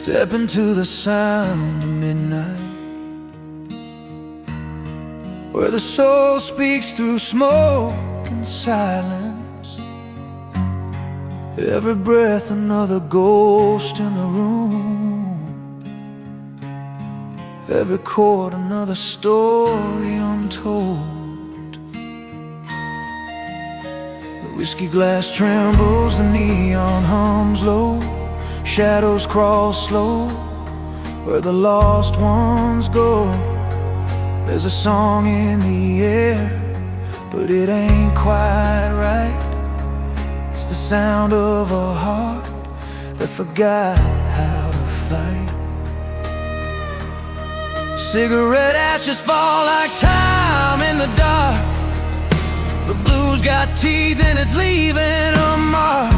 Step into the sound of midnight, where the soul speaks through smoke and silence. Every breath another ghost in the room, every chord another story untold. The whiskey glass trembles, the neon hums low, shadows crawl slow where the lost ones go. There's a song in the air, but it ain't quite right. It's the sound of a heart that forgot how to fight. Cigarette ashes fall like time in the dark. The blues got teeth and it's leaving a mark.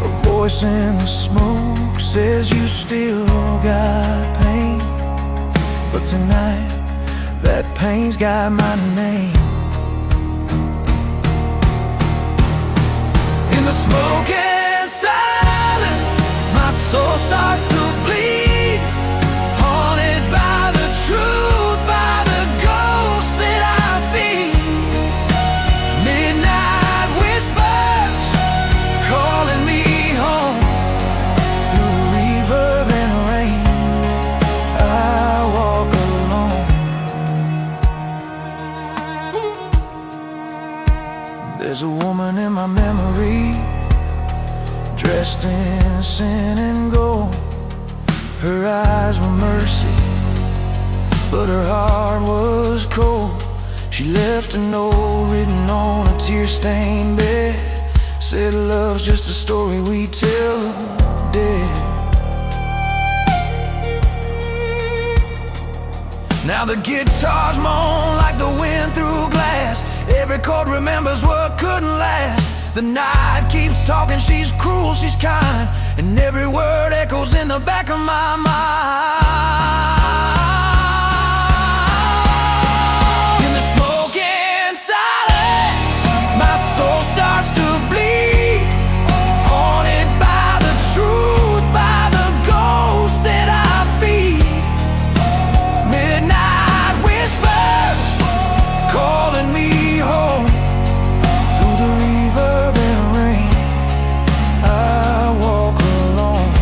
A voice in the smoke says you still got pain, but tonight that pain's got my name. In the smoke and silence, my soul starts to bleed, haunted by the truth, by the ghost that I feed. Midnight whispers calling me home. Through the reverb and rain, I walk alone. There's a woman in my memory, dressed in sin and gold. Her eyes were mercy, but her heart was cold. She left a note written on a tear-stained bed, said love's just a story we tell dead. Now the guitars moan like the wind through glass. Every chord remembers what couldn't last. The night keeps talking, she's cruel, she's kind, and every word echoes in the back of my mind. In the smoke and silence, my soul starts to bleed, haunted by the truth, by the ghost that I feed. Midnight whispers calling me home. Through the reverb and rain, I walk alone.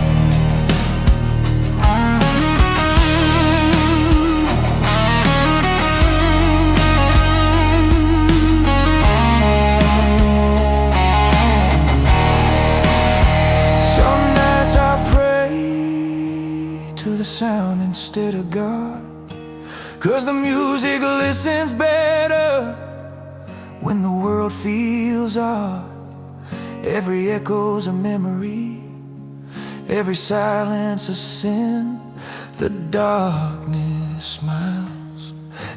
Some nights I pray to the sound instead of God, 'cause the music listens better when the world feels odd. Every echo's a memory, every silence a sin. The darkness smiles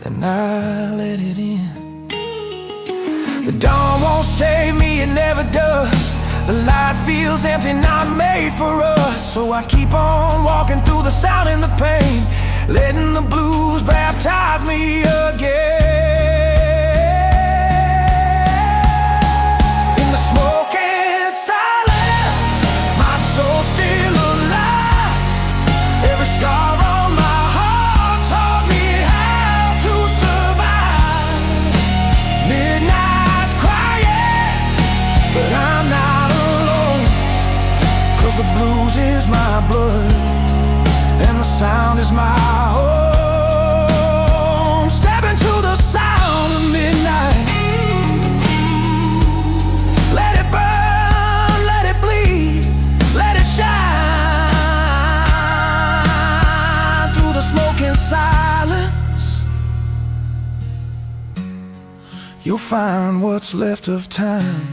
and I let it in. The dawn won't save me, it never does. The light feels empty, not made for us. So I keep on walking through the sound and the pain, letting the blues baptize me again. In the smoke and silence, my soul's still alive. Every scar on my heart taught me how to survive. Midnight's crying, but I'm not alone, 'cause the blues is my blood and the sound is my home. Step into the sound of midnight. Let it burn, let it bleed, let it shine. Through the smoke and silence, you'll find what's left of time.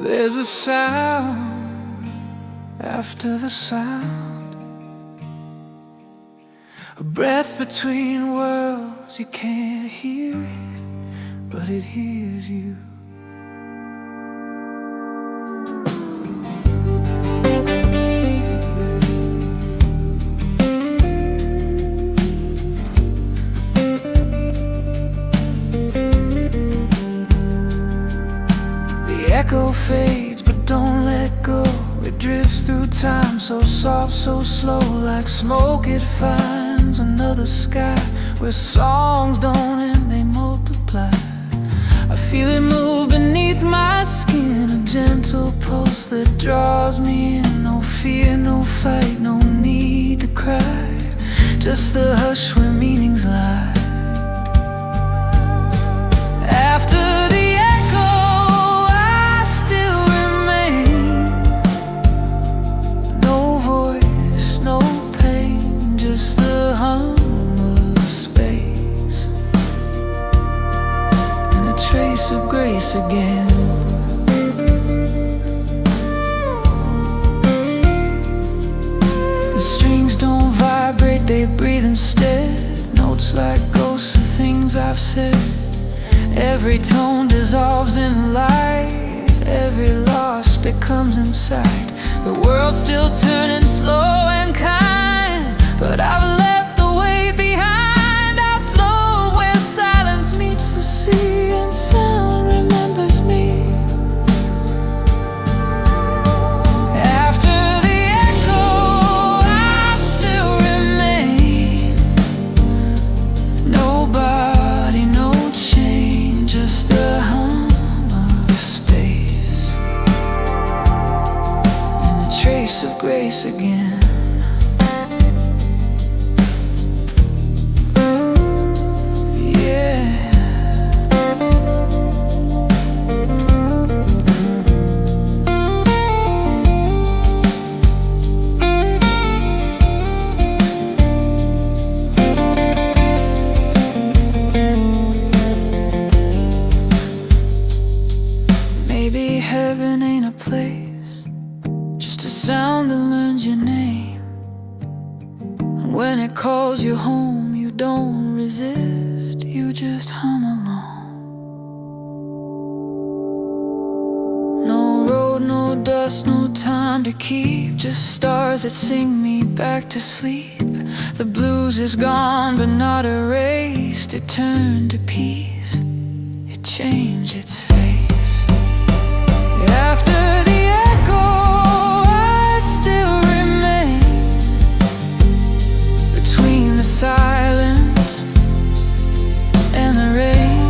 There's a sound after the sound, a breath between worlds. You can't hear it, but it hears you. The echo fades, but don't let go. It drifts through time, so soft, so slow. Like smoke, it finds another sky where songs don't end, they multiply. I feel it move beneath my skin, a gentle pulse that draws me in. No fear, no fight, no need to cry, just the hush where meanings lie. After the echo, I still remain. No voice, no pain, just the hum of space, and a trace of grace again. The strings don't vibrate, they breathe instead. Notes like ghosts of things I've said. Every tone dissolves in light, every loss becomes insight. The world's still turning slow and kind, but I've left the weight behind. I float where silence meets the sea, and sound remembers me. After the echo, I still remain. Nobody, no change, just the hum of space, and a trace of grace again. Maybe heaven ain't a place, just a sound that learns your name. And when it calls you home, you don't resist, you just hum along. No road, no dust, no time to keep, just stars that sing me back to sleep. The blues is gone, but not erased. It turned to peace, it changed its face. After the echo, I still remain. Between the silence and the rain,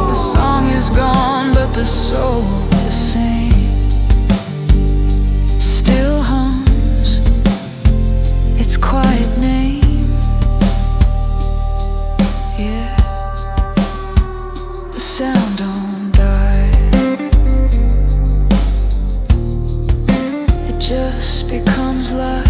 the song is gone, but the soul the same. Still hums its quiet name. Yeah, the sound don't die, it just becomes light.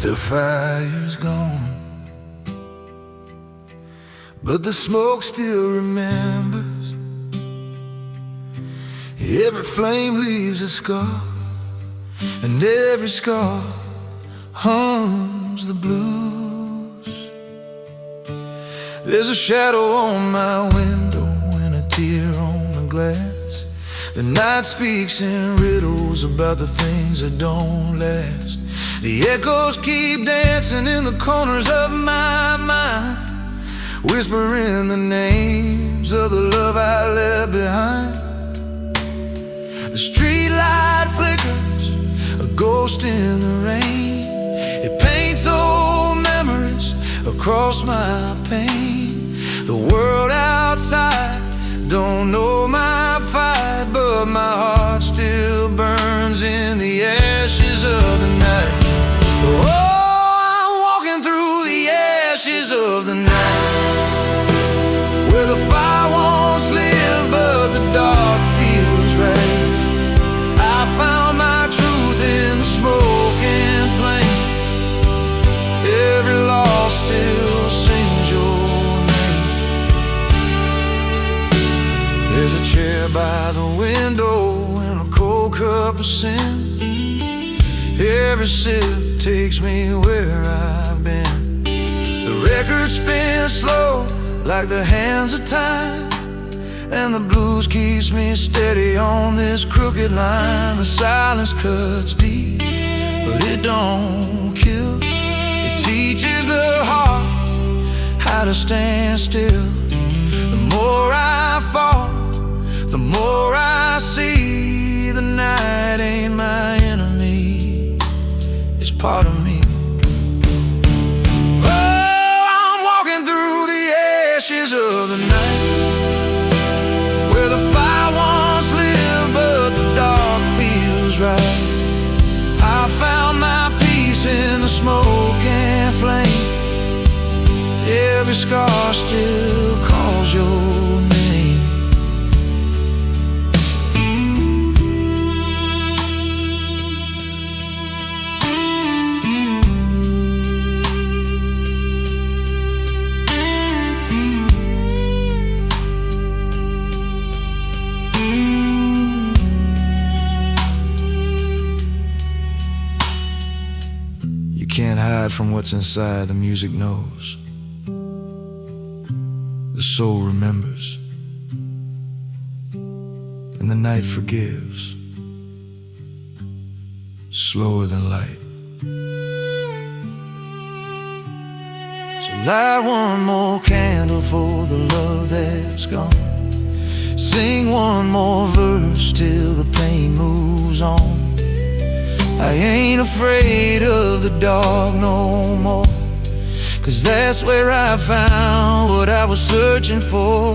The fire's gone, but the smoke still remembers. Every flame leaves a scar, and every scar hums the blues. There's a shadow on my window and a tear on the glass. The night speaks in riddles about the things that don't last. The echoes keep dancing in the corners of my mind, whispering the names of the love I left behind. The street light flickers, a ghost in the rain. across my pain. The world outside don't know my fight, but my heart still burns in the ashes of the night. Oh, I'm walking through the ashes of the night, where the fire won't live, but the dark feels right. I found my truth in the smoke and flame. Every loss still sings your name. There's a chair by the window and a cold cup of sin. Every sip takes me where I've been. The record spins slow like the hands of time, and the blues keeps me steady on this crooked line. The silence cuts deep, but it don't kill. It teaches the heart how to stand still. The more I fall, the more I see the night ain't my enemy, it's part of me. Of the night, where the fire won't live, but the dark feels right. I found my peace in the smoke and flame. Every scar still calls your name. Can't hide from what's inside, the music knows. The soul remembers, and the night forgives, slower than light. So light one more candle for the love that's gone. Sing one more verse till the pain moves on. I ain't afraid of the dark no more, 'cause that's where I found what I was searching for.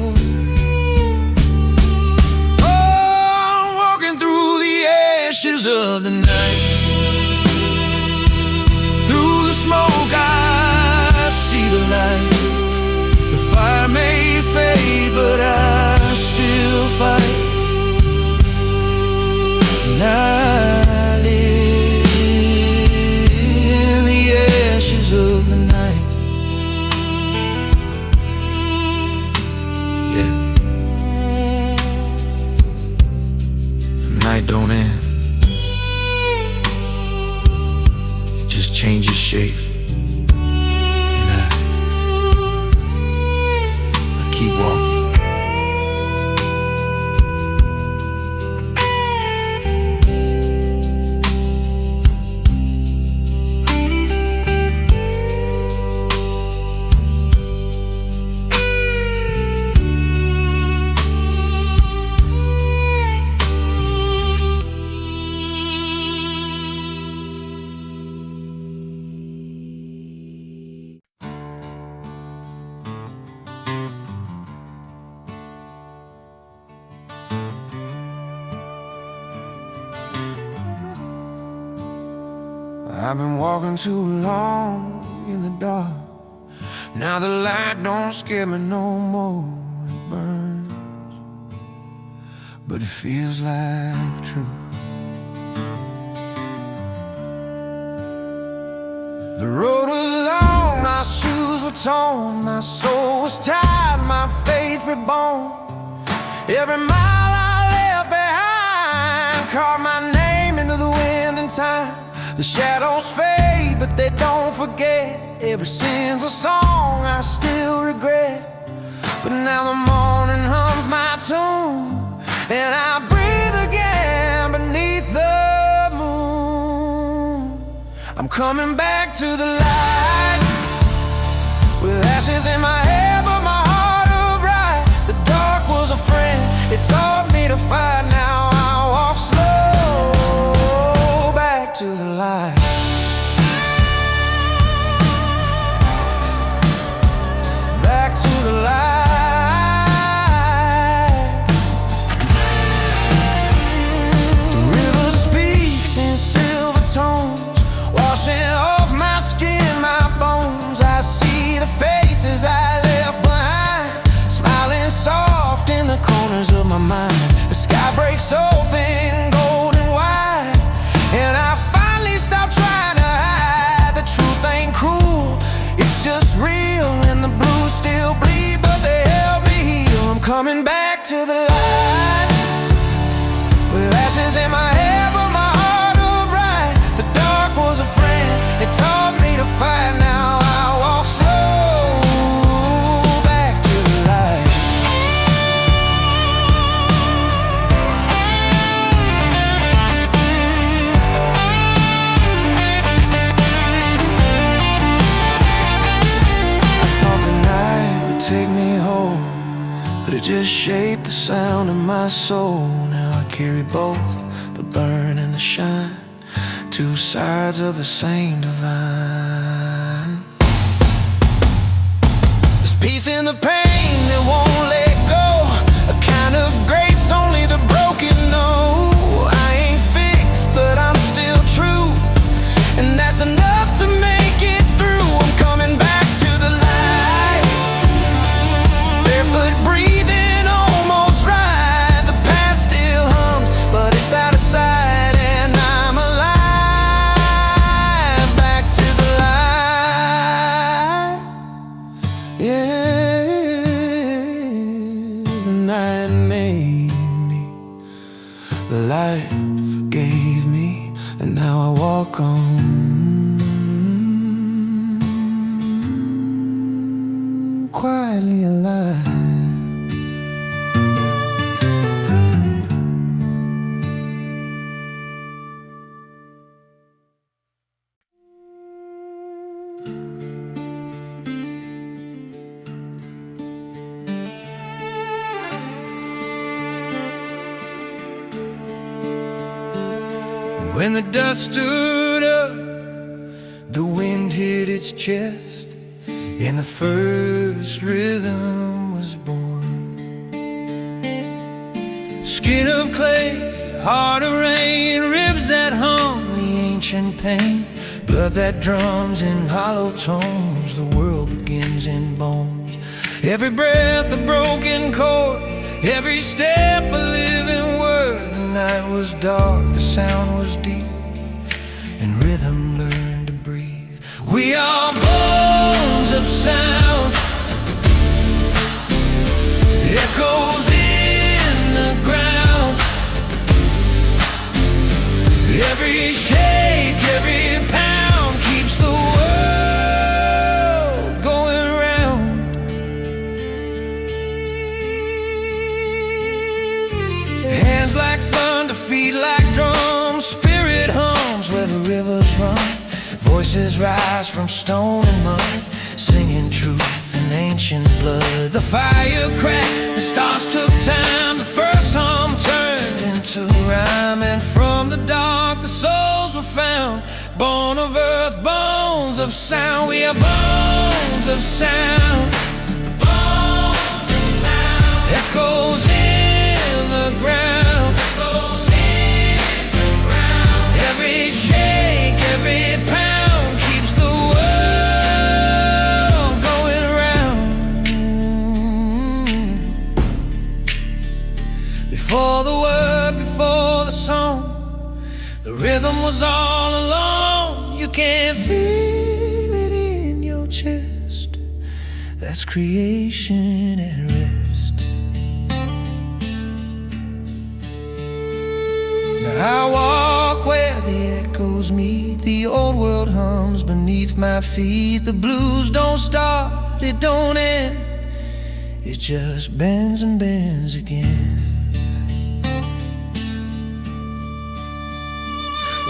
Oh, I'm walking through the ashes of the night. Through the smoke I see the light. The fire may fade, but I still fight. And I live in the ashes of the night. Yeah. The night don't end, it just changes shape. And I keep walking. I've been walking too long in the dark. Now the light don't scare me no more. It burns, but it feels like truth. The road was long, my shoes were torn, my soul was tired, my faith reborn. Every mile I left behind called my name into the wind and time. The shadows fade, but they don't forget. Every sin's a song I still regret. But now the morning hums my tune, and I breathe again beneath the moon. I'm coming back to the light, with ashes in my head, but my heart upright. The dark was a friend, it taught me to fight. Now I walk slow back to the light. my mind. The sky breaks open, golden wide, and I finally stop trying to hide. The truth ain't cruel, it's just real, and the blues still bleed, but they help me heal. I'm coming back to the light, with ashes in my hair, but my heart upright. The dark was a friend, it taught me to fight. Now I walk slow back to the light. I thought the night would take me home, but it just shaped the sound of my soul. Now I carry both the burn and the shine, two sides of the same divine. There's peace in the pain that won't let go, a kind of grace only the broken know. I ain't fixed, but I'm still true, and that's enough to make it through. I'm coming back to the light, barefoot breathing almost right. The past still hums, but it's out of sight, and I'm alive. Back to the light. Yeah, the night made me, the light forgave me, and now I walk on, quietly alive. When the dust stood up, the wind hit its chest, and the first rhythm was born. Skin of clay, heart of rain, ribs that hum the ancient pain, blood that drums in hollow tones. The world begins in bones. Every breath a broken chord, every step a living word. The night was dark, the sound was deep, and rhythm learned to breathe. We are bones of sound, echoes in the ground. Every shake, every pound keeps the world going round. Hands like thunder, feet like drums, spirit hums where the rivers run. Voices rise from stone and mud, singing truth in ancient blood. The fire cracked, the stars took time, the first hum turned into rhyme. And from the dark the souls were found, born of earth, bones of sound. We are bones of sound, bones of sound. Echoes in the ground, echoes in the ground. Every shake, every pound keeps the world going round. Before the word, before the song, the rhythm was all along. You can feel it in your chest, that's creation at rest. Now I walk where the echoes meet, the old world hums beneath my feet. The blues don't start, it don't end, it just bends and bends again.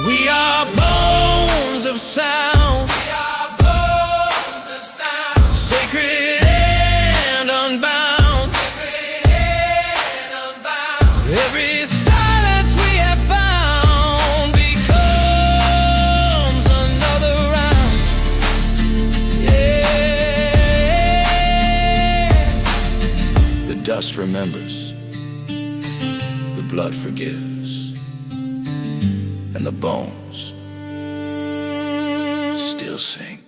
We are bones of sound, we are bones of sound. Sacred and unbound, sacred and unbound. Every silence we have found becomes another round. Yeah. The dust remembers, the blood forgives, and the bones still sing.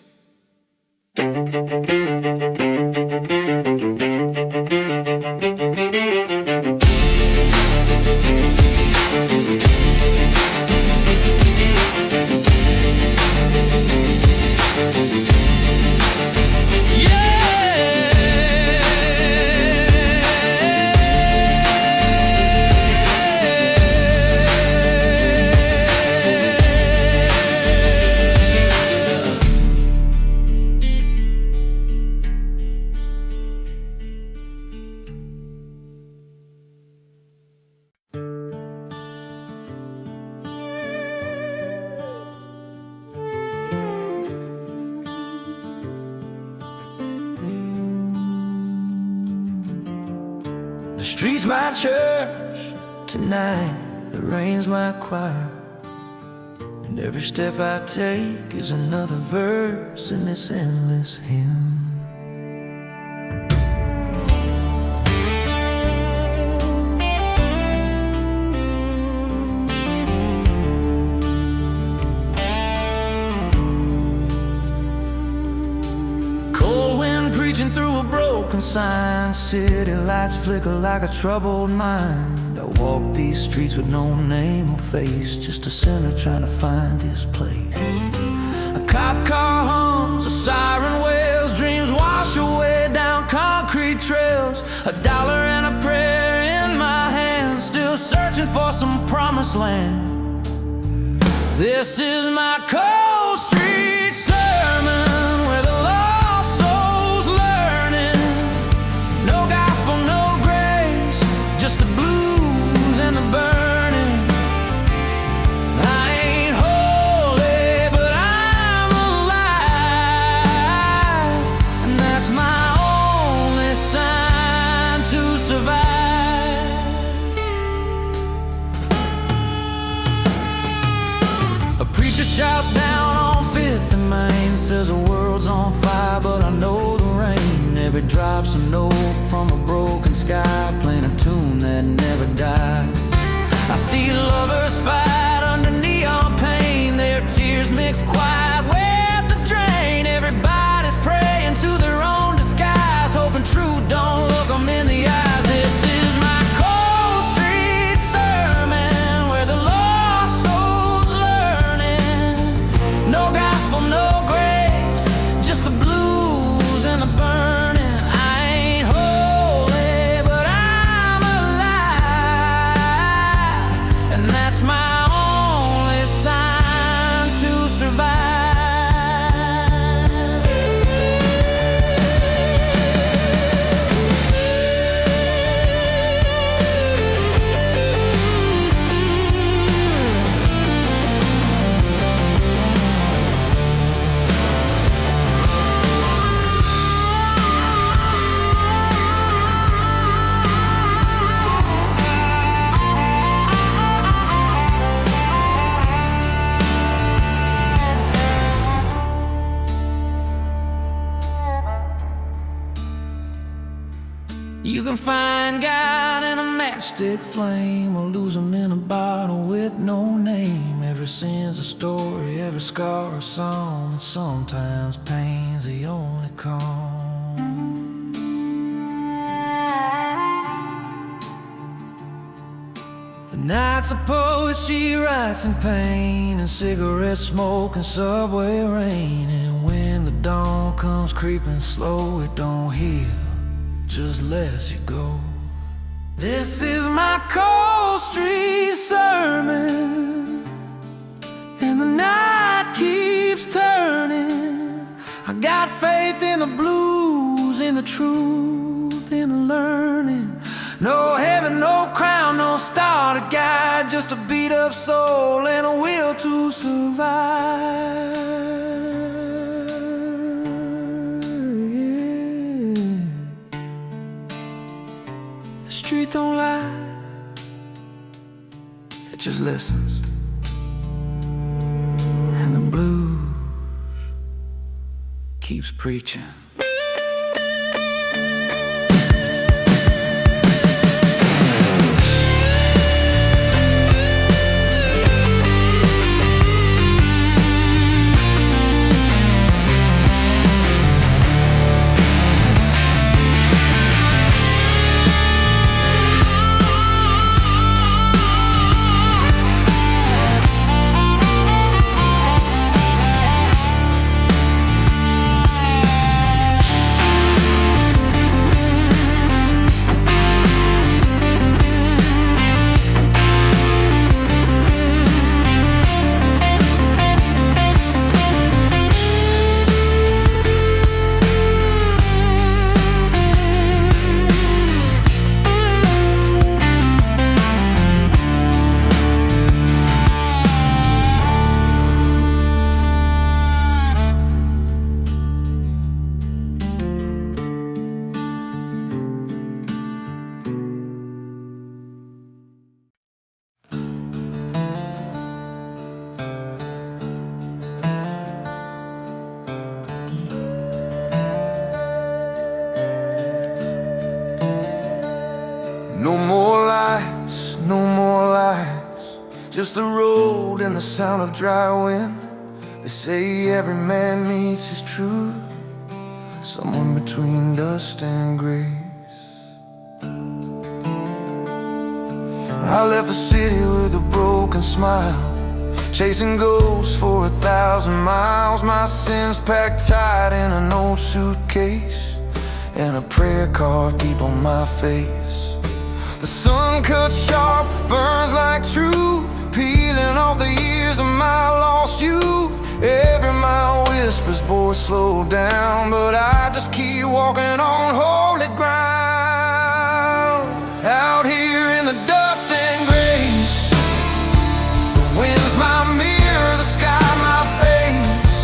street's my church. Tonight the rain's my choir, and every step I take is another verse in this endless hymn. Cold wind preaching through a broken sign, city lights flicker like a troubled mind. I walk these streets with no name or face, just a sinner trying to find his place. A cop car hums, a siren wails, dreams wash away down concrete trails. $1 and a prayer in my hand, still searching for some promised land. This is my cold street sermon, where the lost soul's learning. No gospel, no grace, just the blues and the burning. I ain't holy, but I'm alive, and that's my only sign to survive. A preacher shouts down on 5th and Main, says the world's on fire, but I know the rain. Every drop's a note from a broken sky, playing a tune that never dies. I see lovers fight under neon pain, their tears mix quiet with the drain. Everybody's praying to their own disguise, hoping truth don't look them in the eyes. This is my cold street sermon, where the lost soul's learning. No gospel, no grace, just the blues and the burning. I ain't holy, but I'm alive, and that's my only sign to survive. You can find God in a matchstick flame, or lose him in a bottle with no name. Every sin's a story, every scar a song, and sometimes pain's the only calm. The nights of poet she writes in pain, and cigarette smoke and subway rain. And when the dawn comes creeping slow, it don't heal, just lets you go. This is my cold street sermon, and the night keeps turning. I got faith in the blues, in the truth, in the learning. No heaven, no crown, no star to guide, just a beat up soul and a will to survive. The street don't lie, it just listens. And the blues keeps preaching. road and the sound of dry wind. They say every man meets his truth somewhere between dust and grace. I left the city with a broken smile, chasing ghosts for 1,000 miles. My sins packed tight in an old suitcase, and a prayer card deep on my face. The sun cuts sharp, burns like truth, peeling off the years of my lost youth. Every mile whispers, boy, slow down, but I just keep walking on holy ground. Out here in the dust and grace, the wind's my mirror, the sky my face.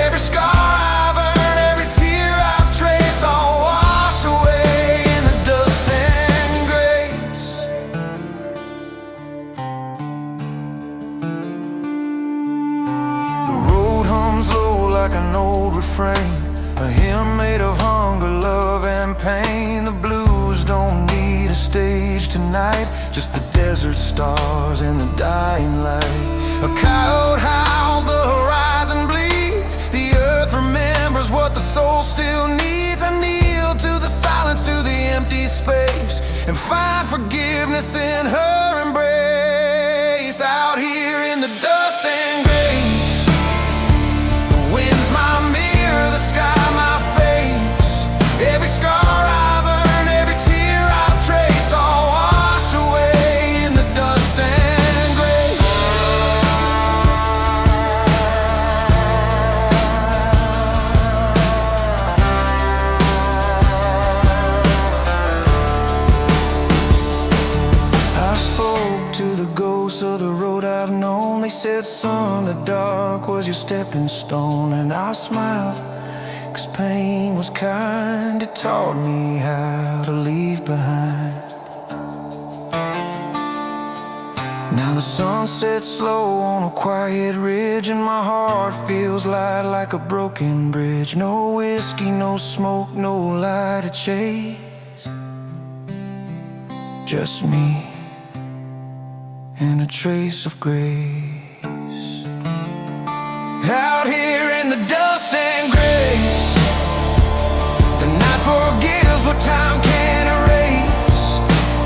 Every scar I've earned, every tear I've traced, I'll wash away in the dust and grace. The road hums low like an old refrain, a hymn made of hunger, love, and pain. The blues don't need a stage tonight, just the desert stars and the dying light. A coyote howls, the horizon bleeds, the earth remembers what the soul still needs. I kneel to the silence, to the empty space, and find forgiveness in her embrace. Out here in the dust and grace, the wind's my mirror, the sky my face. Every scar I've earned, every tear I've traced, I'll wash away in the dust and grace. I spoke to the ghosts of the road I've known. They said, son, the dark was your stepping stone. And I smiled, 'cause pain was kind. It taught me how to leave behind. Now the sun sets slow on a quiet ridge, and my heart feels light like a broken bridge. No whiskey, no smoke, no light to chase, just me and a trace of grace. Out here in the dust and grace, the night forgives what time can't erase.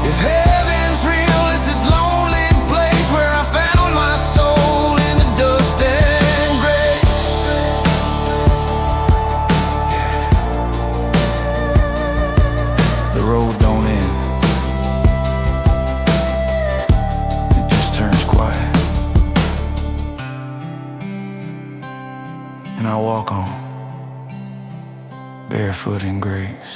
If heaven's real, is this lonely place where I found my soul in the dust and grace. Yeah. The road don't end, it just turns quiet, and I walk on, barefoot in grace.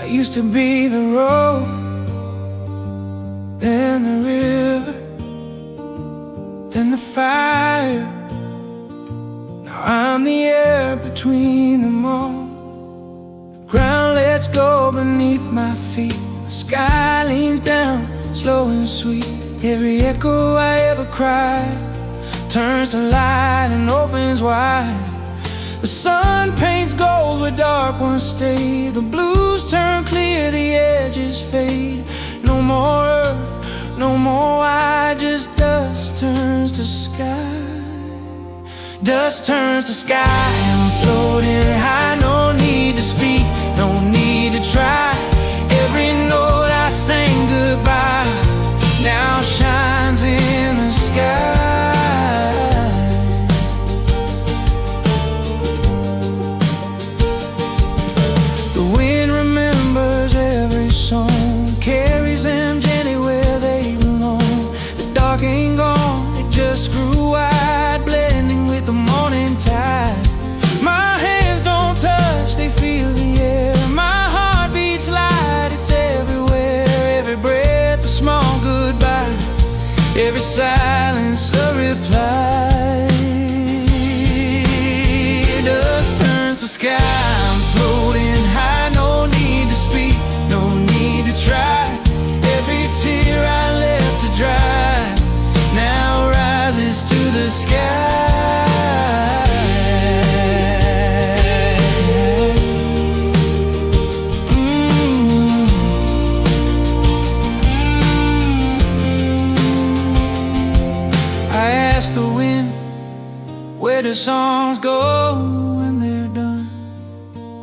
I used to be the road, then the river, then the fire. Now I'm the air between them all. The ground lets go beneath my feet. The sky leans down, slow and sweet. Every echo I ever cried turns to light and opens wide. The sun paints gold where dark ones stay. The blues turn clear, the edges fade. No more earth, no more why, just dust turns to sky. Dust turns to sky, I'm floating high. No need to speak, no need to try. Every note I sang goodbye now shines in the sky. The wind remembers every song, carries them gently where they belong. The dark ain't gone, it just grew wide, blending with the morning tide. the songs go when they're done.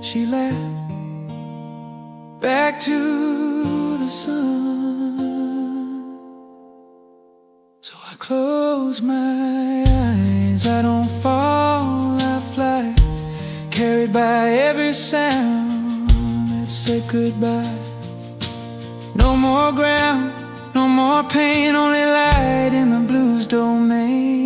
She left back to the sun. So I close my eyes, I don't fall, I fly, carried by every sound that said goodbye. No more ground, no more pain, only light in the blues domain.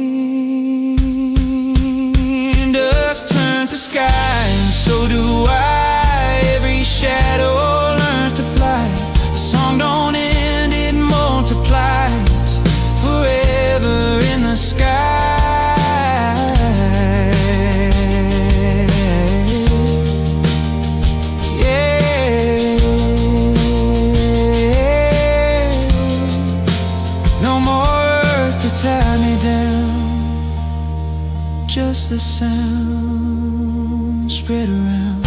Dust turns to sky, and so do I. Every shadow learns to fly. The song don't end, it multiplies forever in the sky. Tie me down, just the sound spread around.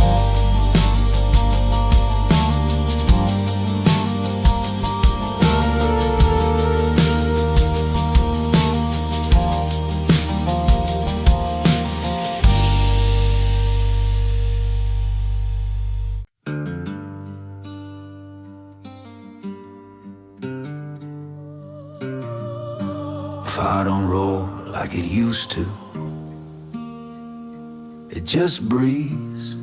Fire don't roll like it used to. It just breathes,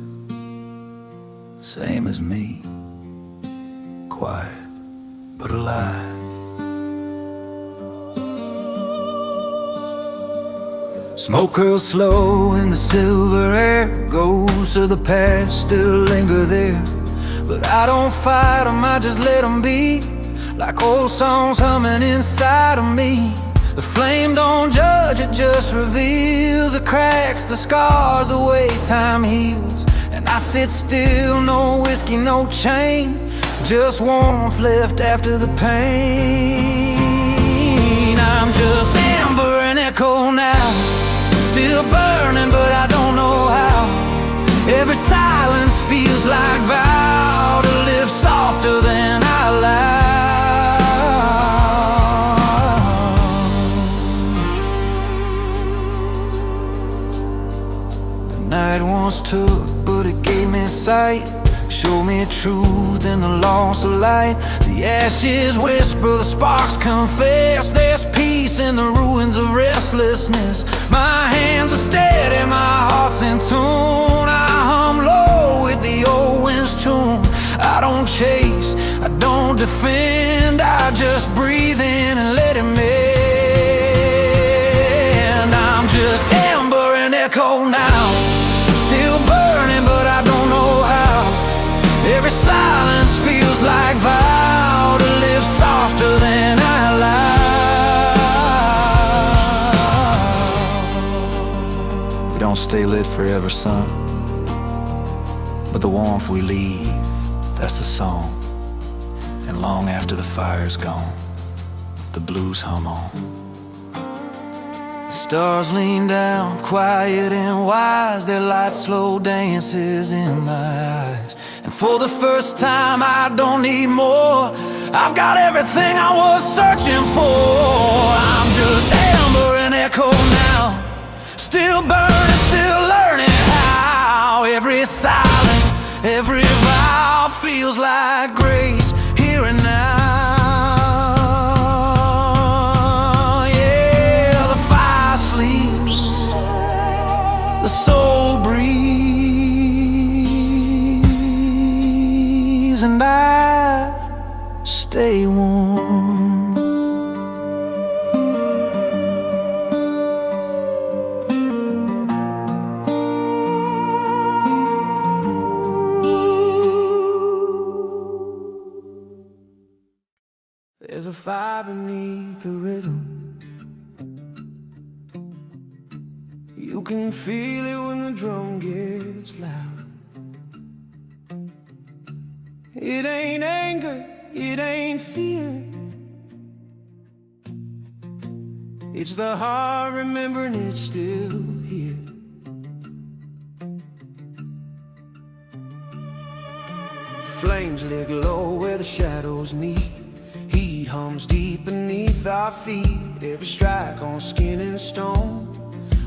same as me. Quiet, but alive. Smoke curls slow in the silver air. Ghosts of the past still linger there. But I don't fight them, I just let them be. Like old songs humming inside of me. The flame don't judge, it just reveals the cracks, the scars, the way time heals. And I sit still, no whiskey, no chain, just warmth left after the pain. I'm just amber and echo now, still burning but I don't know how. Every silence feels like vow to live softer than I allow. Night once took, but it gave me sight. Showed me truth in the loss of light. The ashes whisper, the sparks confess. There's peace in the ruins of restlessness. My hands are steady, my heart's in tune. I hum low with the old wind's tune. I don't chase, I don't defend, I just breathe in and let it mend. I'm just amber and echo now, still burning, but I don't know how. Every silence feels like vow to live softer than I allow. We don't stay lit forever, son, but the warmth we leave, that's the song. And long after the fire's gone, the blues hum on. Stars lean down, quiet and wise. Their light slow dances in my eyes. And for the first time I don't need more. I've got everything I was searching for. I'm just amber and echo now, still burning, still learning how. Every silence, every vow feels like grace here and now. The soul breathes and I stay warm. There's a fire beneath the rhythm. You can feel it when the drum gets loud. It ain't anger, it ain't fear. It's the heart remembering it's still here. Flames lick low where the shadows meet. Heat hums deep beneath our feet. Every strike on skin and stone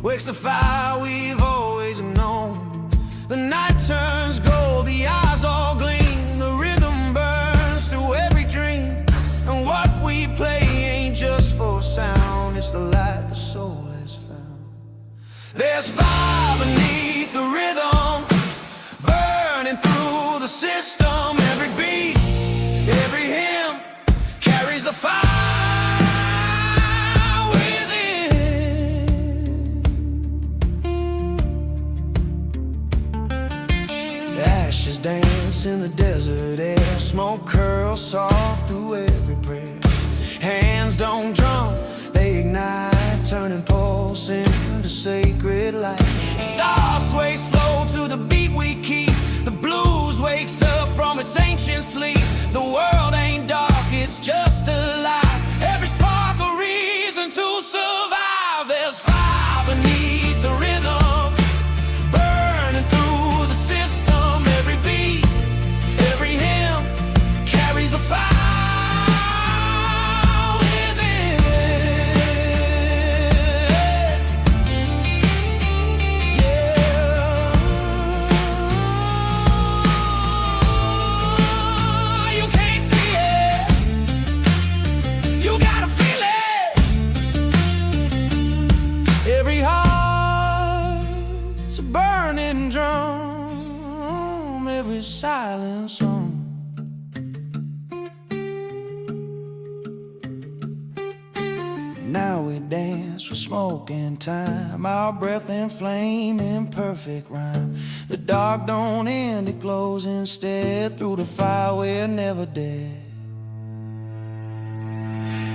wakes the fire we've always known. The night turns gold, the eyes all gleam, the rhythm burns through every dream. And what we play ain't just for sound, it's the light the soul has found. There's fire beneath the rhythm, burning through the system. Every beat, every hymn carries the fire within. The ashes dance in the desert air, smoke curls soft through every prayer. Hands don't drum, they ignite, turning pulse into sacred light. Stars sway slow to the beat we keep, the blues wakes up from its ancient sleep. The world ain't dark, it's just a lie. Every spark a reason to survive. There's fire beneath the rhythm, burning through the system. Every beat, every hymn carries a fire. It's a burning drum, every silent song. Now we dance with smoke and time, our breath and flame in perfect rhyme. The dark don't end, it glows instead. Through the fire we're never dead.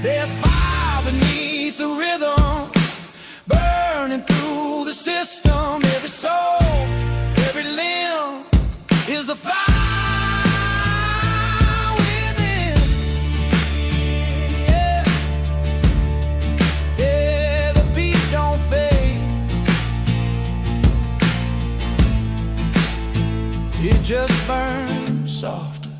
There's fire beneath the rhythm, burning through the system. Every soul, every limb is the fire within. Yeah, yeah, the beat don't fade, it just burns softer.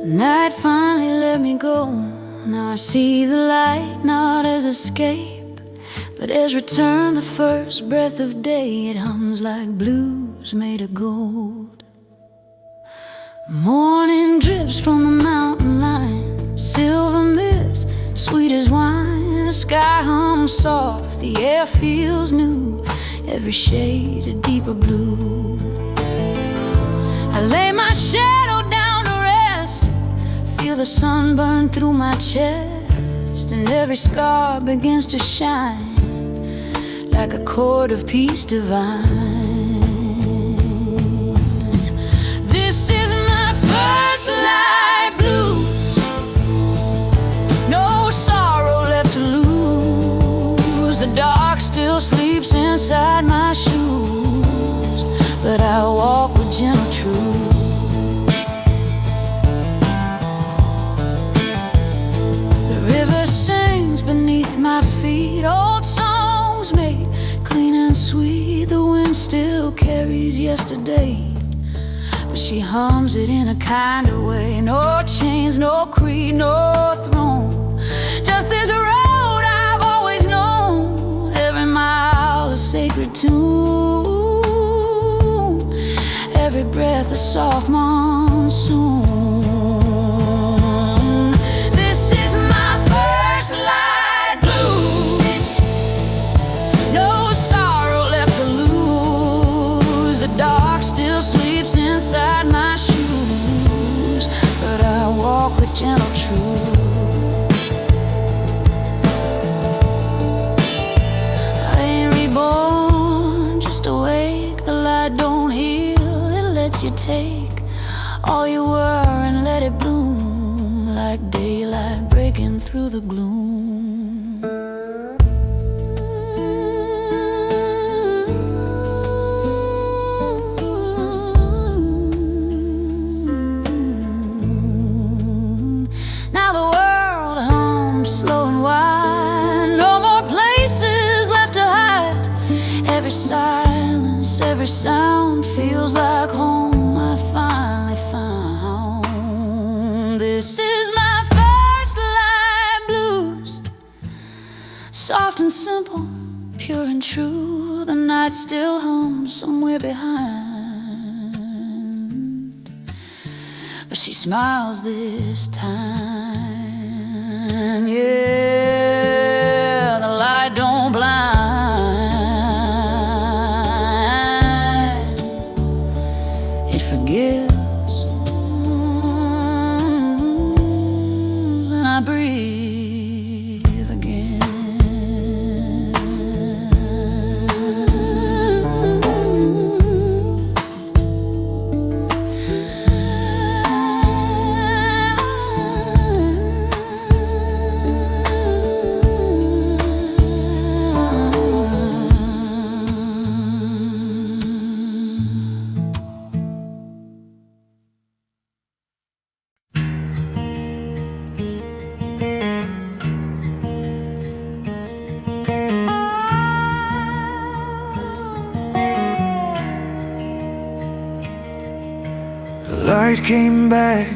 Night finally let me go. Now I see the light, not as escape, but as return. The first breath of day, it hums like blues made of gold. Morning drips from the mountain line, silver mist, sweet as wine. The sky hums soft, the air feels new, every shade a deeper blue. I lay my shadow down to rest, feel the sun burn through my chest, and every scar begins to shine like a chord of peace divine. This is my first light blues, no sorrow left to lose. The dark still sleeps inside my shoes, but I walk with gentle truth. Beneath my feet, old songs made clean and sweet. The wind still carries yesterday, but she hums it in a kinder way. No chains, no creed, no throne, just this road I've always known. Every mile a sacred tune, every breath a soft monsoon. Inside my shoes, but I walk with gentle truth. I ain't reborn, just awake. The light don't heal, it lets you take all you were and let it bloom like daylight breaking through the gloom. every sound feels like home. I finally found this is my first light blues, soft and simple, pure and true. The night still hums somewhere behind, but she smiles this time. Yeah, the light don't blind, it forgives, and I breathe again. The light came back,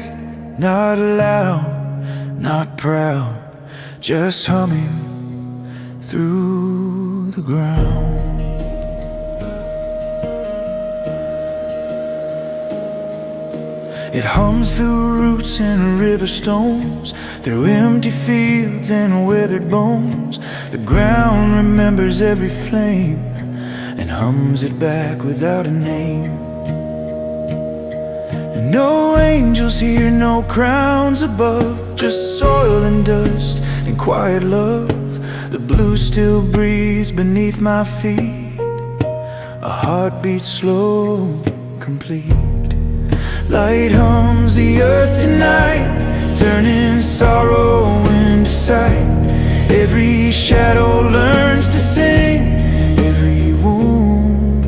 not loud, not proud, just humming through the ground. It hums through roots and river stones, through empty fields and weathered bones. The ground remembers every flame and hums it back without a name. And no angels here, no crowns above, just soil and dust and quiet love. The blue still breathes beneath my feet, a heartbeat slow, complete. Light hums the earth tonight, turning sorrow into sight. Every shadow learns to sing, every wound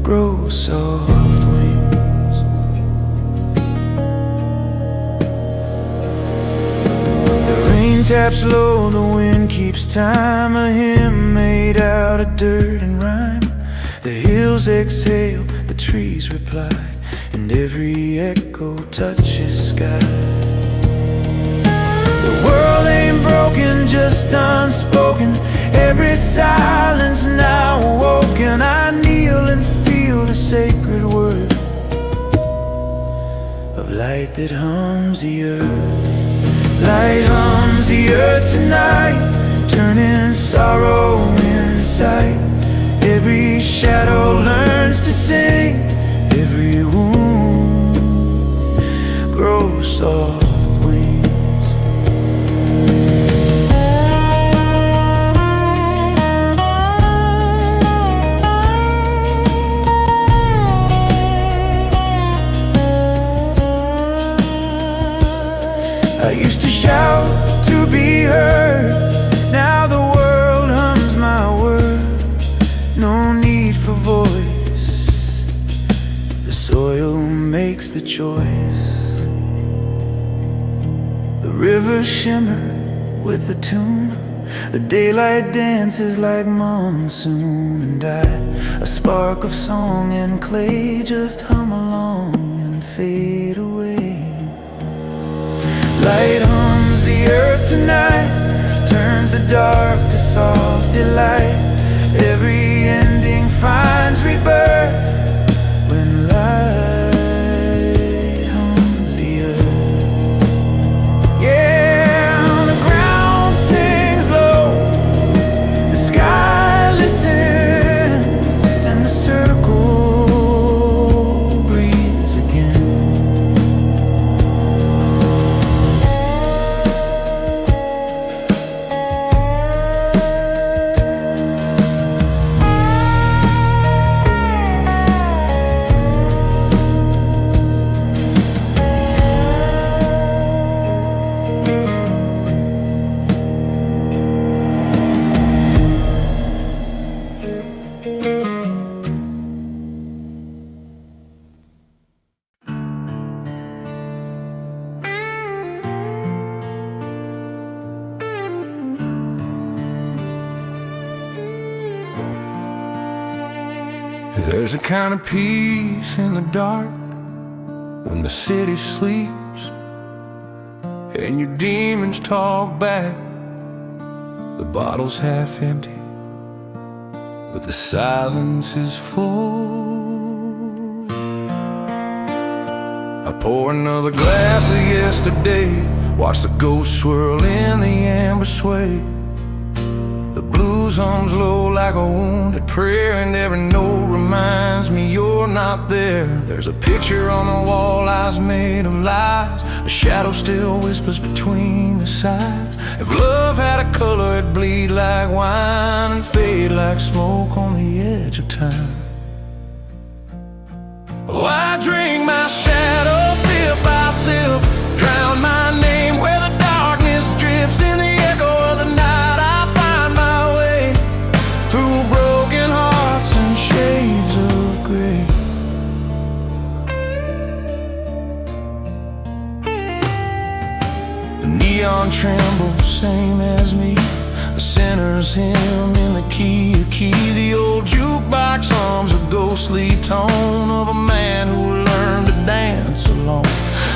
grows soft wings. The rain taps low, the wind keeps time, a hymn made out of dirt and rhyme. The hills exhale, the trees reply, and every echo touches sky. The world ain't broken, just unspoken. Every silence now awoken. I kneel and feel the sacred word of light that hums the earth. Light hums the earth tonight, turning sorrow into sight. Every shadow learns to sing, every wound grows soft wings. I used to shout to be heard, now the world hums my word. No need for voice, the soil makes the choice. The rivers shimmer with the tune, the daylight dances like monsoon. And I, a spark of song and clay, just hum along and fade away. Light hums the earth tonight, turns the dark to soft delight. Every ending finds rebirth when light hums the earth. Yeah, the ground sings low, the sky listens, and the circle breathes again. There's a kind of peace in the dark when the city sleeps and your demons talk back. The bottle's half empty, but the silence is full. I pour another glass of yesterday, watch the ghost swirl in the amber sway. The blues hums low like a wounded prayer, and every note reminds me you're not there. There's a picture on the wall, eyes made of lies. A shadow still whispers between the sides. If love had a color, it'd bleed like wine and fade like smoke on the edge of time. Oh, I drink my shadow, sip by sip, drown my name where the darkness drips. In the echo of the night, I find my way through broken hearts and shades of gray. The neon trembles, same as me, a sinner's hymn in the key of key. The old jukebox hums a ghostly tone of a man who learned to dance alone.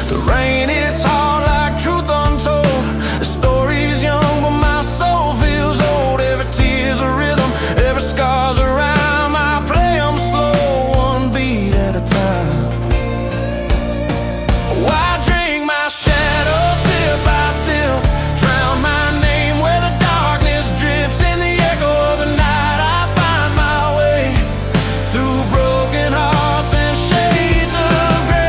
The rain hits hard like truth untold. The story's young, but my soul feels old. Every tear's a rhythm, every scar's a rhyme. I play 'em slow, one beat at a time. Oh, I drink my shadow, sip by sip, drown my name where the darkness drips. In the echo of the night, I find my way through broken hearts and shades of gray.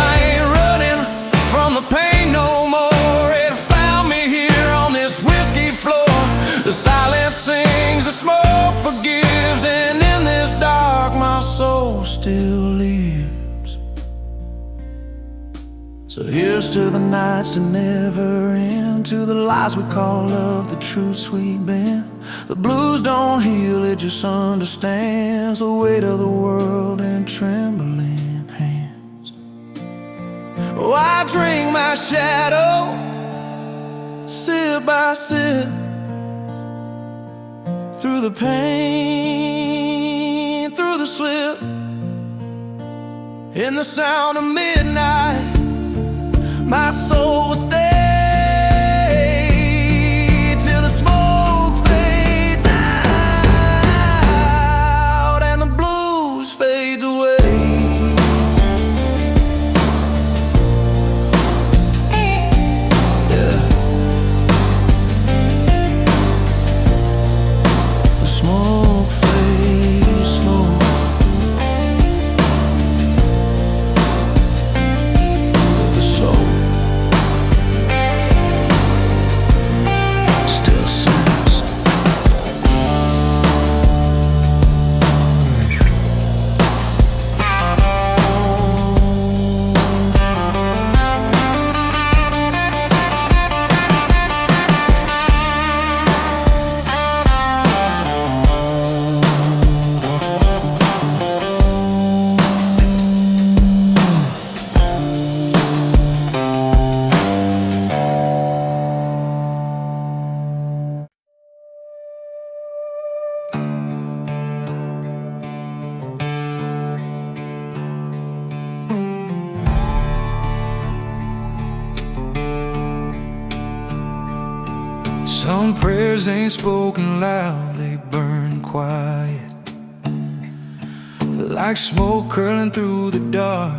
I ain't running from the pain no more. It found me here on this whiskey floor. The silence sings, the smoke forgives, and in this dark my soul still lives. So here's to the nights that never end, to the lies we call love, the truth sweet bend. The blues don't heal, it just understands the weight of the world in trembling hands. Oh, I drink my shadow, sip by sip, through the pain, through the slip, in the sound of midnight, my soul will stay till the smoke fades out and the blues fades away. Yeah. The smoke fades slow, but the soul still sings. Some prayers ain't spoken loud, they burn quiet, like smoke curling through the dark.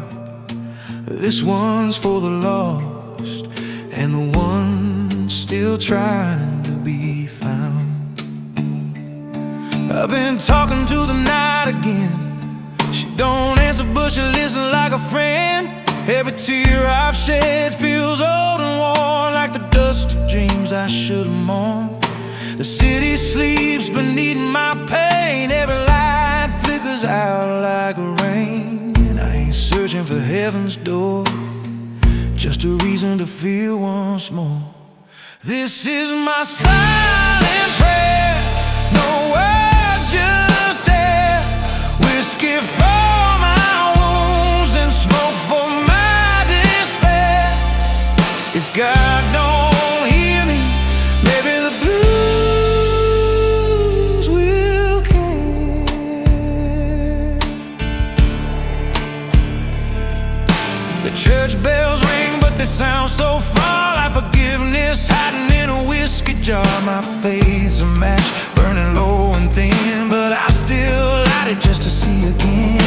This one's for the lost and the ones still trying to be found. I've been talking to the night again. She don't answer but she listens like a friend. Every tear I've shed feels old and worn, like the dust of dreams I should have mourned. The city sleeps beneath my pain. Every light flickers out like rain, and I ain't searching for heaven's door, just a reason to feel once more. This is my silent prayer, no words, just air. Whiskey for my wounds and smoke for my If God don't hear me, maybe the blues will care. The church bells ring, but they sound so far, like forgiveness hiding in a whiskey jar. My faith's a match burning low and thin, but I still light it just to see again.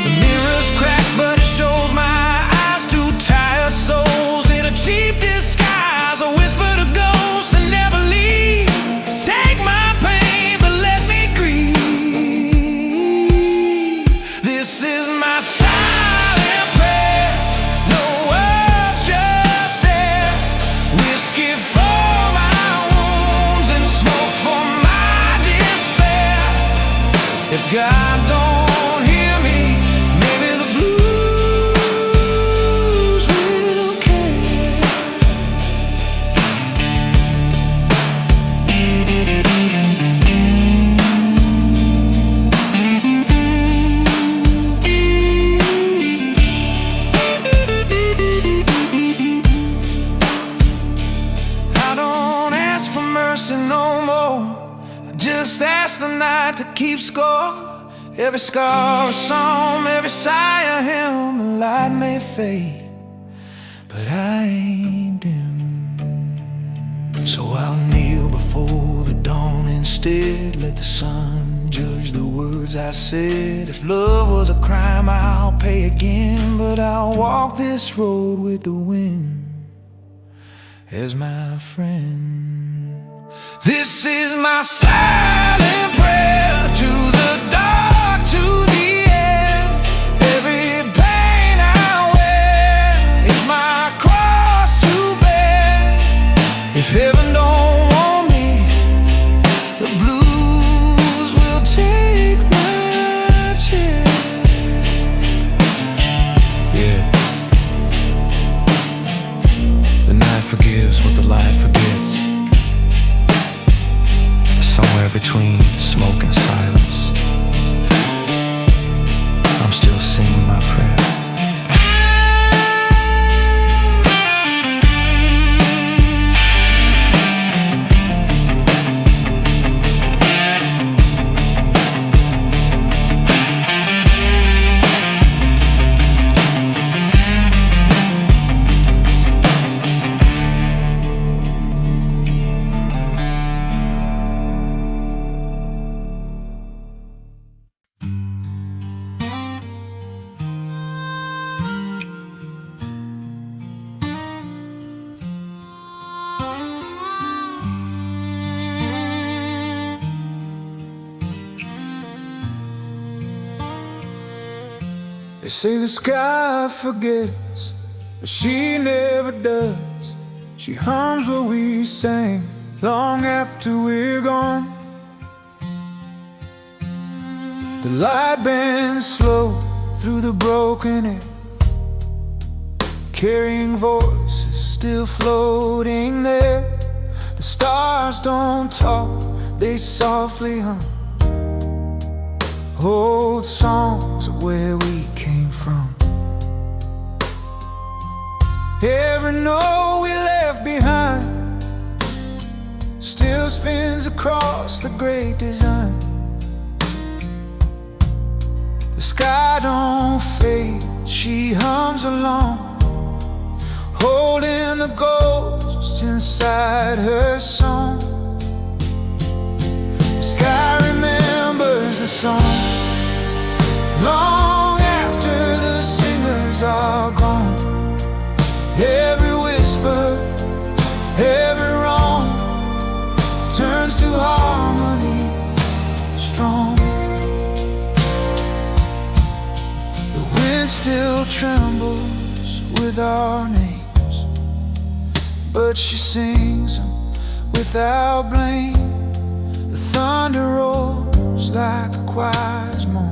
The mirror's cracked, but it shows my eyes, two tired souls in a cheap disguise. A whisper to ghosts and never leave. Take my pain, but let me grieve. This is my silent prayer. No words, just air. Whiskey for my wounds and smoke for my despair. If God don't hear me, maybe the blues will care. I don't ask for mercy no more. I just ask the night to keep score. Every scar a psalm, every sigh a hymn. The light may fade, but I ain't dim. So I'll kneel before the dawn instead. Let the sun judge the words I said. If love was a crime, I'll pay again. But I'll walk this road with the wind as my friend. This is my silent prayer to the dark, to the end. Every pain I wear is my cross to bear. If heaven don't want me, the blues will take my chair. Yeah. The night forgives what the light forgets. Somewhere between smoke and silence, I'm still singing my prayer. They say the sky forgets, but she never does. She hums what we sang long after we're gone. The light bends slow through the broken air, carrying voices still floating there. The stars don't talk, they softly hum old songs of where we came from. Every note we left behind still spins across the great design. The sky don't fade, she hums along, holding the ghosts inside her song. The sky remembers the song long after the singers are gone. Every whisper, every wrong turns to harmony strong. The wind still trembles with our names, but she sings them without blame. The thunder rolls like a choir's moan,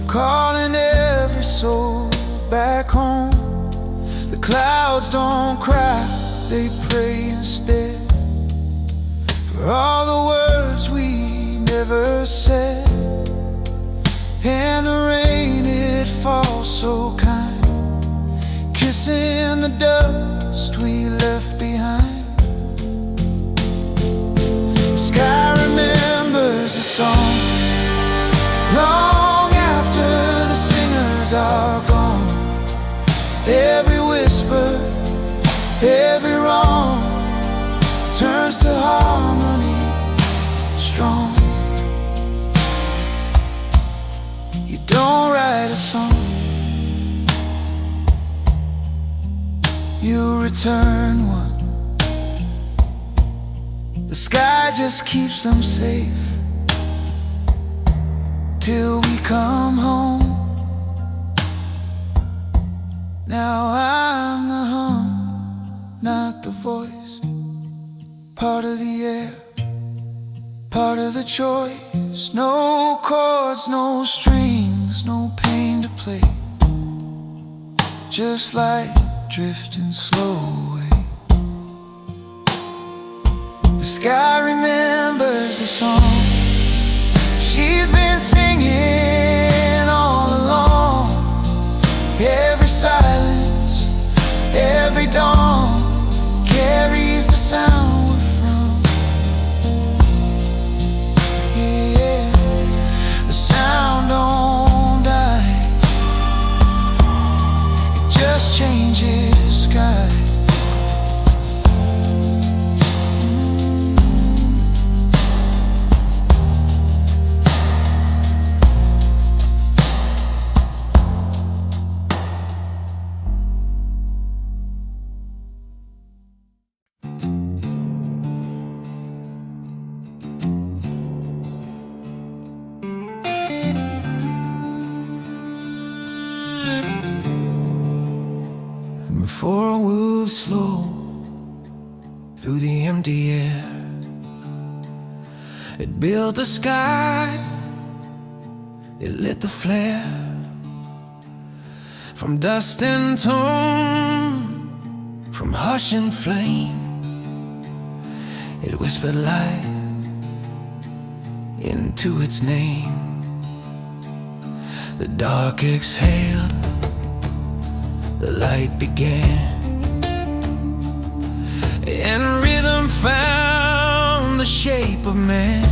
calling every soul back home. The clouds don't cry, they pray instead, for all the words we never said. And the rain, it falls so kind, kissing the dust we left behind. The sky remembers the song long after the singers are gone. Every whisper, every wrong turns to harmony strong. You don't write a song, you return one. The sky just keeps them safe till we come home. Now I'm the hum, not the voice, part of the air, part of the choice. No chords, no strings, no pain to play, just like drifting slow away. The sky remembers the song she's been singing all along. Every silence, every dawn carries the sound we're from. Yeah, the sound don't die, it just changes sky. Before I moved slow through the empty air, it built the sky, it lit the flare. From dust and tone, from hush and flame, it whispered light into its name. The dark exhaled, the light began, and rhythm found the shape of man.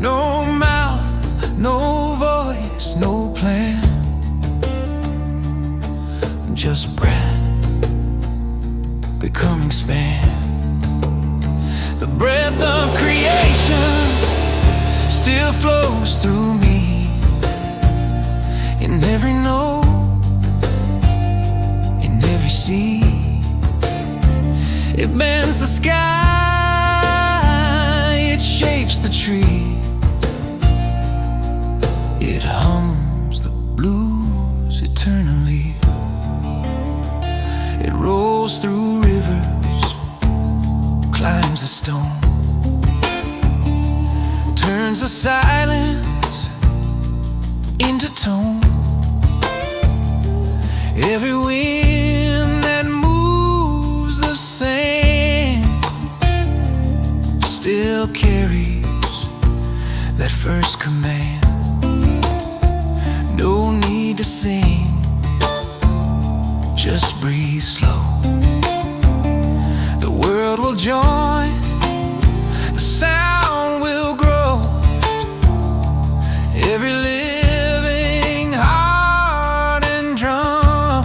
No mouth, no voice, no plan, just breath becoming span. The breath of creation still flows through me, in every note, sea. It bends the sky, it shapes the tree, it hums the blues eternally. It rolls through rivers, climbs a stone, turns the silence into tone. Every wind that moves the sand still carries that first command. No need to sing, just breathe slow. The world will join, the sound will grow. Every living heart and drum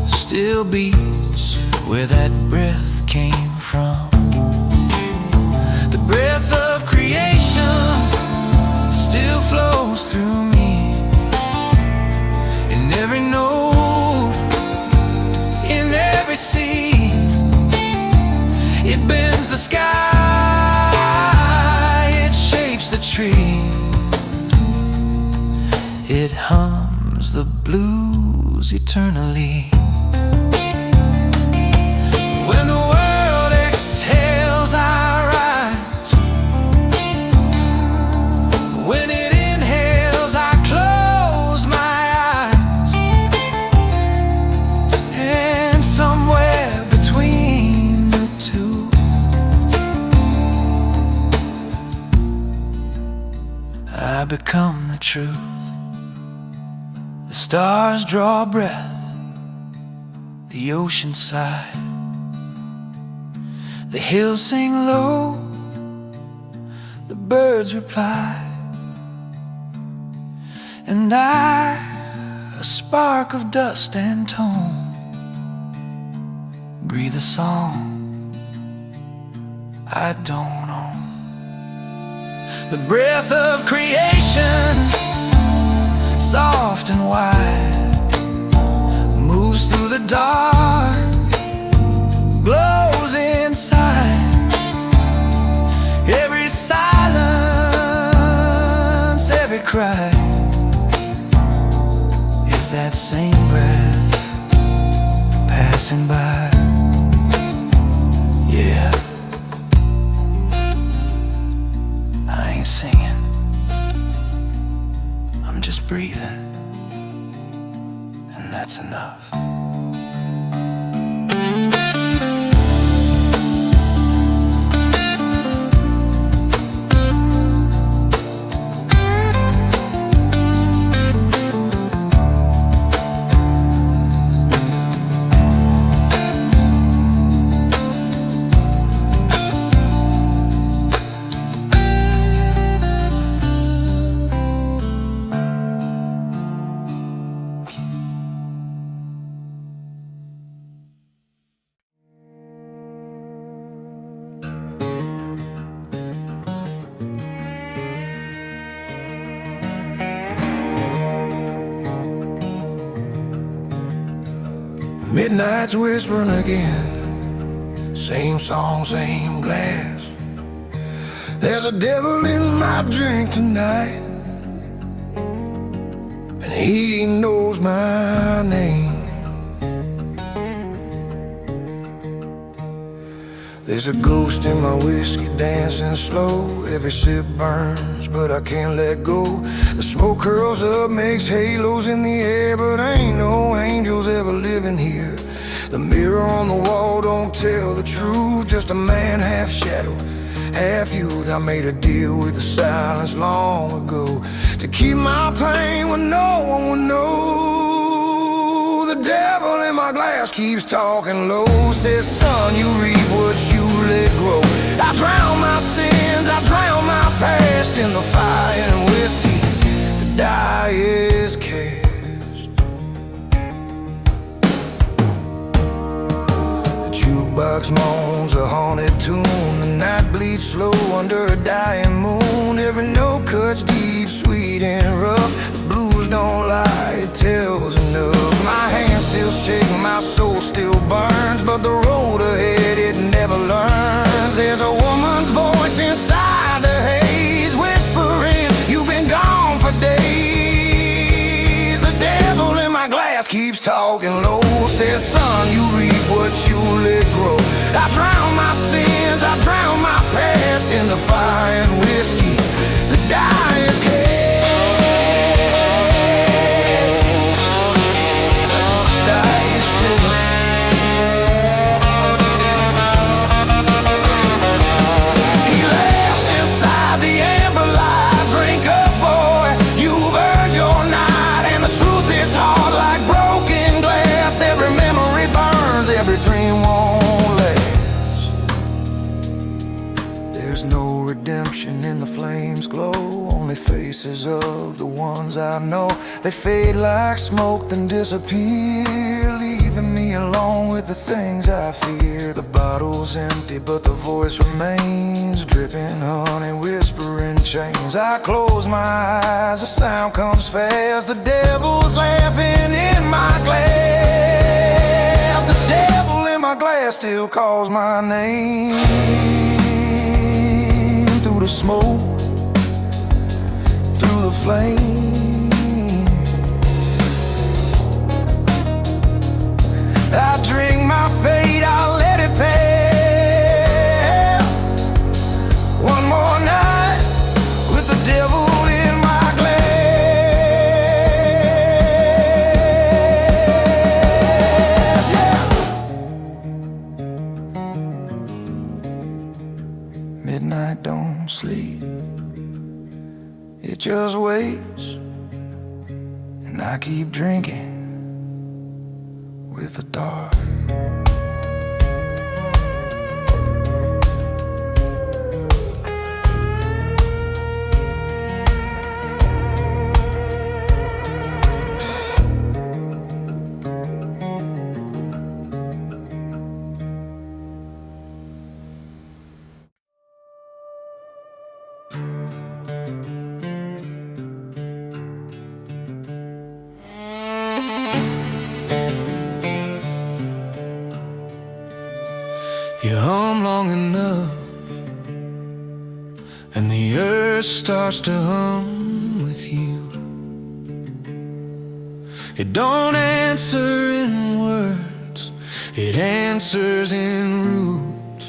still beats where that breath came from. The breath of creation still flows through me, in every note, in every sea. It bends the sky, it shapes the tree, it hums the blues eternally. When the world exhales, I rise. When it inhales, I close my eyes. And somewhere between the two, I become the truth, the stars draw breath, the ocean sigh, the hills sing low, the birds reply, and I, a spark of dust and tone, breathe a song I don't own. The breath of creation, soft and wide, moves through the dark, glows inside. Every silence, every cry is that same breath passing by. Yeah, I ain't singing, I'm just breathing, and that's enough. Midnight's whispering again, same song, same glass. There's a devil in my drink tonight, and he knows my name. There's a ghost in my whiskey dancing slow. Every sip burns, but I can't let go. The smoke curls up, makes halos in the air, but ain't no angels ever living here. The mirror on the wall don't tell the truth, just a man half shadow, half youth. I made a deal with the silence long ago, to keep my pain when no one would know. The devil in my glass keeps talking low, says, son, you reap what you let grow. I drown my sins, I drown my past in the fire and whiskey, the die is cast. The jukebox moans a haunted tune, the night bleeds slow under a dying moon. Every note cuts deep, sweet and rough, the blues don't lie, it tells enough. My hands still shake, my soul still burns, but the road ahead, it never learns. There's a woman's voice inside the haze, whispering, you've been gone for days. The devil in my glass keeps talking low, says, son, you reap what you let grow. I drown my sins, I drown my past in the fire and whiskey, the die is cast. Every dream won't last. There's no redemption in the flames glow, only faces of the ones I know. They fade like smoke, then disappear, leaving me alone with the things I fear. The bottle's empty, but the voice remains, dripping honey, whispering chains. I close my eyes, the sound comes fast, the devil's laughing in my glass. The devil in my glass still calls my name. Through the smoke, through the flame, I drink my fate, I'll let it pass. One more night with the devil in my glass, yeah. Midnight don't sleep, it just waits, and I keep drinking with the dark. You hum long enough, and the earth starts to hum with you. It don't answer in words, it answers in roots.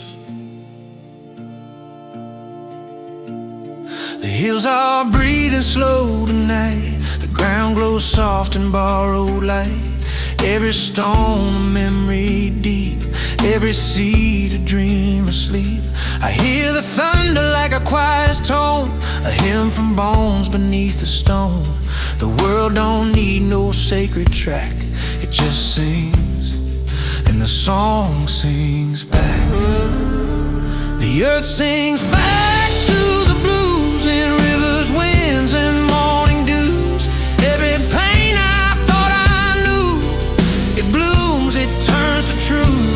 The hills are breathing slow tonight, the ground glows soft in borrowed light. Every stone a memory deep, every seed a dream asleep. I hear the thunder like a choir's tone, a hymn from bones beneath the stone. The world don't need no sacred track, it just sings, and the song sings back. The earth sings back to the blues in rivers, winds, and morning dews. Every pain I thought I knew, it blooms, it turns to truth.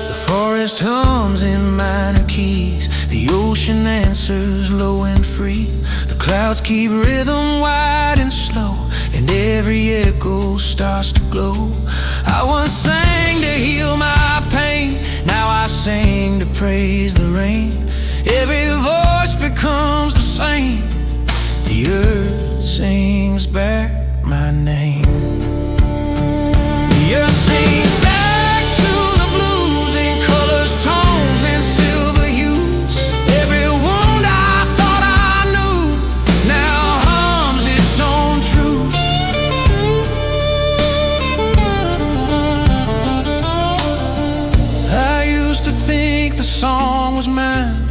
The forest hums in minor keys, the ocean answers low and free. The clouds keep rhythm wide and slow, and every echo starts to glow. I once sang to heal my pain, now I sing to praise the rain. Every voice becomes the same, the earth sings back my name. The earth sings back to the blues in colors, tones, and silver hues. Every wound I thought I knew now hums its own truth. I used to think the song was mine,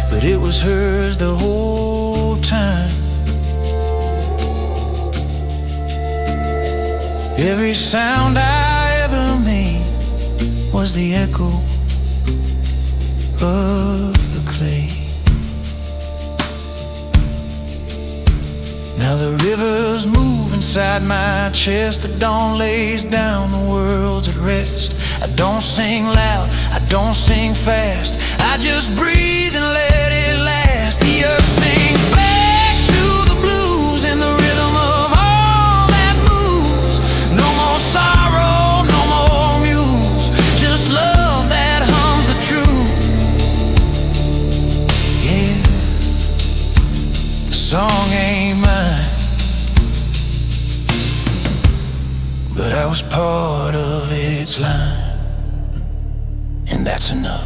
but it was hers the whole time. Every sound I ever made was the echo of the clay. Now the rivers move inside my chest, the dawn lays down, the world's at rest. I don't sing loud, I don't sing fast, I just breathe and let it last. The earth sings back to the blues in the rhythm of all that moves. No more sorrow, no more muse, just love that hums the truth. Yeah, the song ain't mine, but I was part of its line, and that's enough.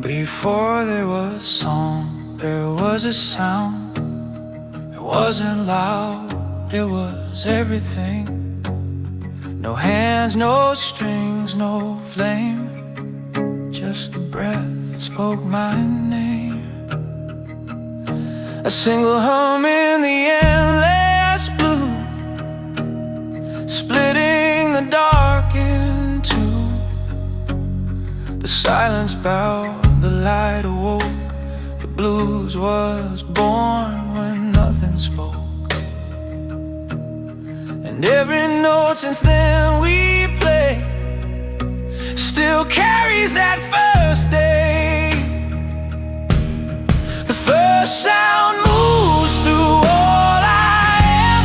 Before there was song, there was a sound. It wasn't loud, it was everything. No hands, no strings, no flame, just the breath that spoke my name. A single hum in the endless blue, splitting the dark in two. The silence bowed, the light awoke, the blues was born when nothing spoke. And And every note since then we play still carries that first day. The first sound moves through all I am,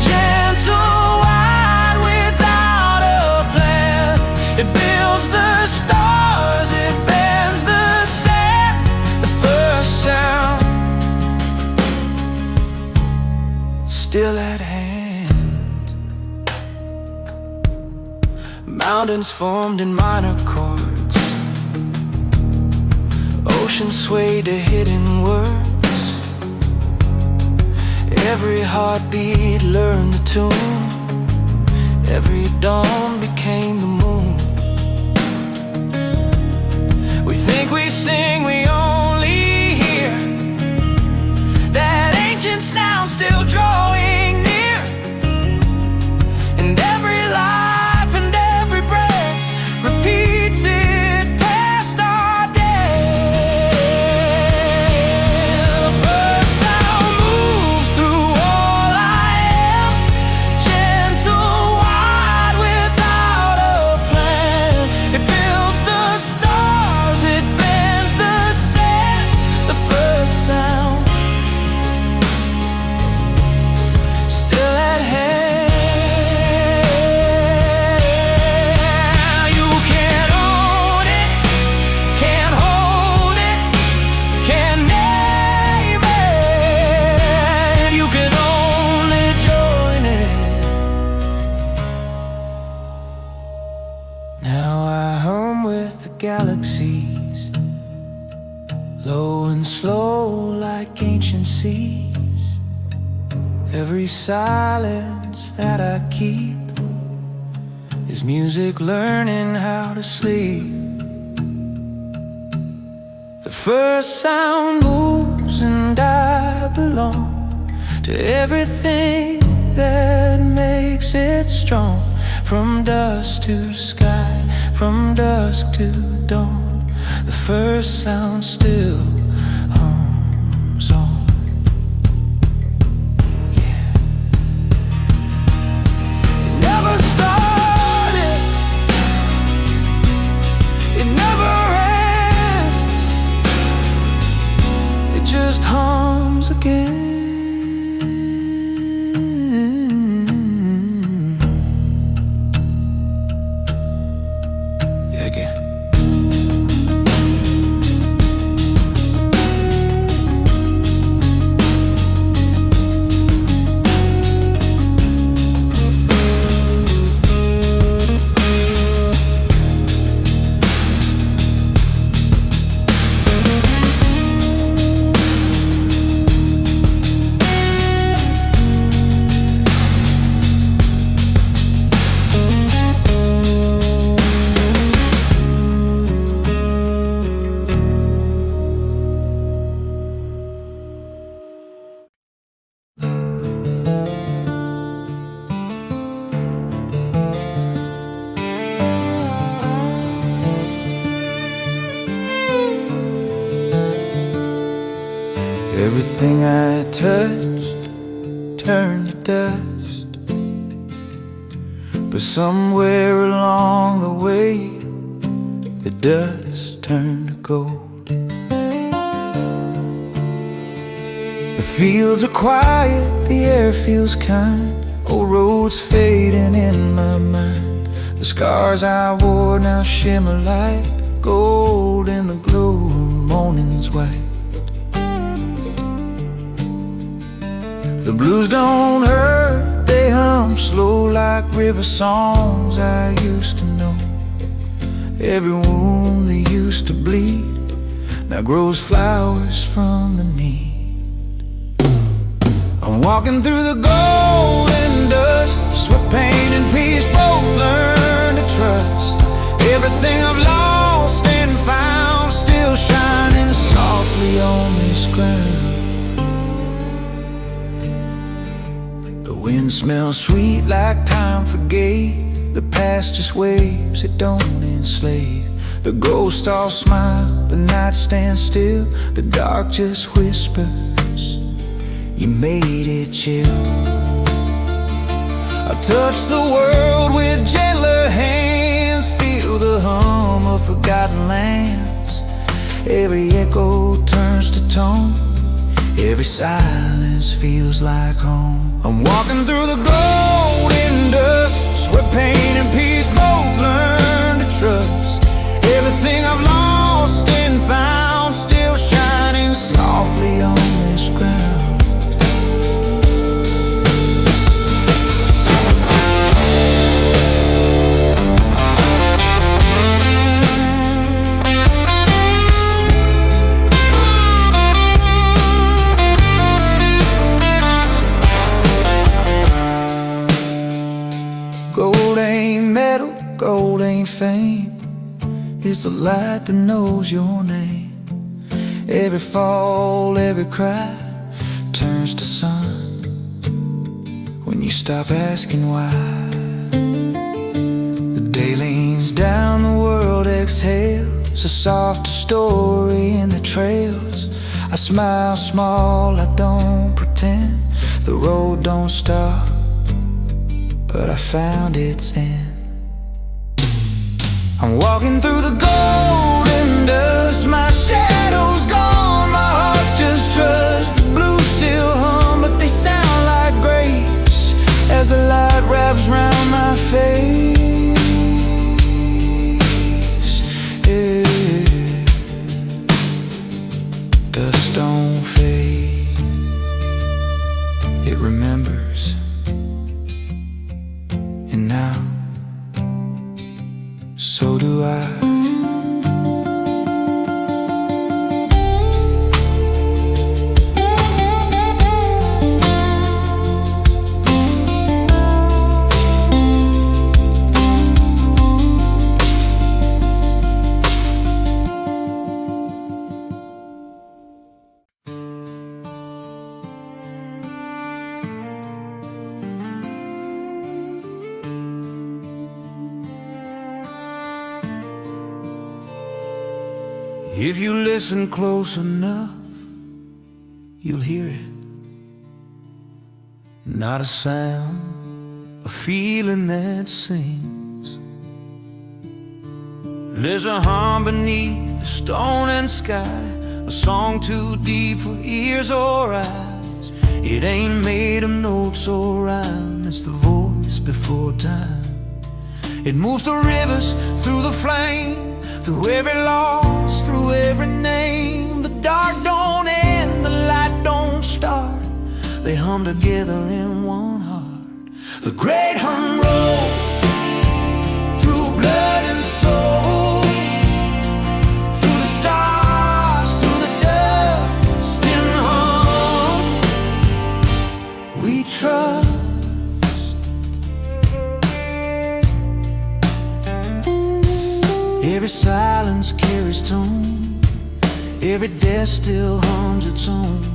gentle, wide, without a plan. It builds the stars, it bends the sand. The first sound, still at hand. Mountains formed in minor chords, oceans swayed to hidden words. Every heartbeat learned the tune, every dawn became the moon. We think we sing, we only hear that ancient sound still drawing near. And every life and every breath repeats it past our day. The first sound moves through all I am, gentle, wide, without a plan. It builds the stars, it bends the sand. The first sound, still at hand. You can't own it, can't hold it, can't name it. You can only join it. Now I hum with the galaxies, low and slow like ancient seas. Every silence that I keep is music learning how to sleep. The first sound moves and I belong to everything that makes it strong. From dusk to sky, from dusk to dawn, the first sound still hums on. Yeah. It never started, it never ends, it just hums again. Yeah, again. Everything I touched turned to dust, but somewhere along the way the dust turned to gold. The fields are quiet, the air feels kind, old roads fading in my mind. The scars I wore now shimmer like gold in the glow of morning's white. The blues don't hurt, they hum slow like river songs I used to know. Every wound that used to bleed now grows flowers from the need. I'm walking through the golden dust, sweat, pain, and peace both learn to trust. Everything I've lost and found still shining softly on this ground. The wind smells sweet like time forgave. The past just waves, it don't enslave. The ghosts all smile, the night stands still. The dark just whispers, you made it chill. I touch the world with gentler hands, feel the hum of forgotten lands. Every echo turns to tone, every silence feels like home. I'm walking through the golden dust, where pain and peace both learn to trust. Everything I've lost and found, still shining softly on this ground. Gold ain't metal, gold ain't fame. It's the light that knows your name. Every fall, every cry turns to sun when you stop asking why. The day leans down, the world exhales, a softer story in the trails. I smile small, I don't pretend. The road don't stop, but I found its end. I'm walking through the golden dust, my shadow's gone, my heart's just trust. The blues still hum, but they sound like grapes as the light wraps round my face. Yeah. Dust don't fade, it remembers. And now, so do I. If you listen close enough, you'll hear it. Not a sound, a feeling that sings. There's a hum beneath the stone and sky, a song too deep for ears or eyes. It ain't made of notes or rhyme, it's the voice before time. It moves the rivers through the flame, through every loss, through every name. The dark don't end, the light don't start, they hum together in one heart. The great hum rolls through blood and soul, through the stars, through the dust and hum. We trust. Every silence carries tone, every death still hums its own.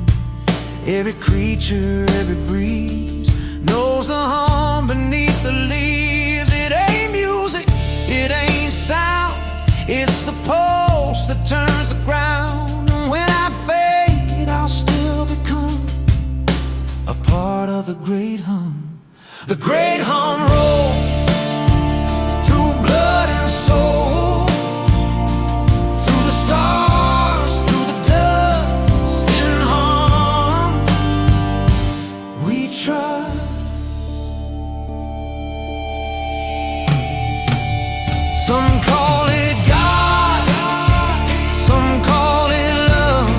Every creature, every breeze knows the hum beneath the leaves. It ain't music, it ain't sound, it's the pulse that turns the ground. And when I fade, I'll still become a part of the great hum. The great hum rolls through blood and soul, stars, through the dust and hum. We trust. Some call it God, some call it love.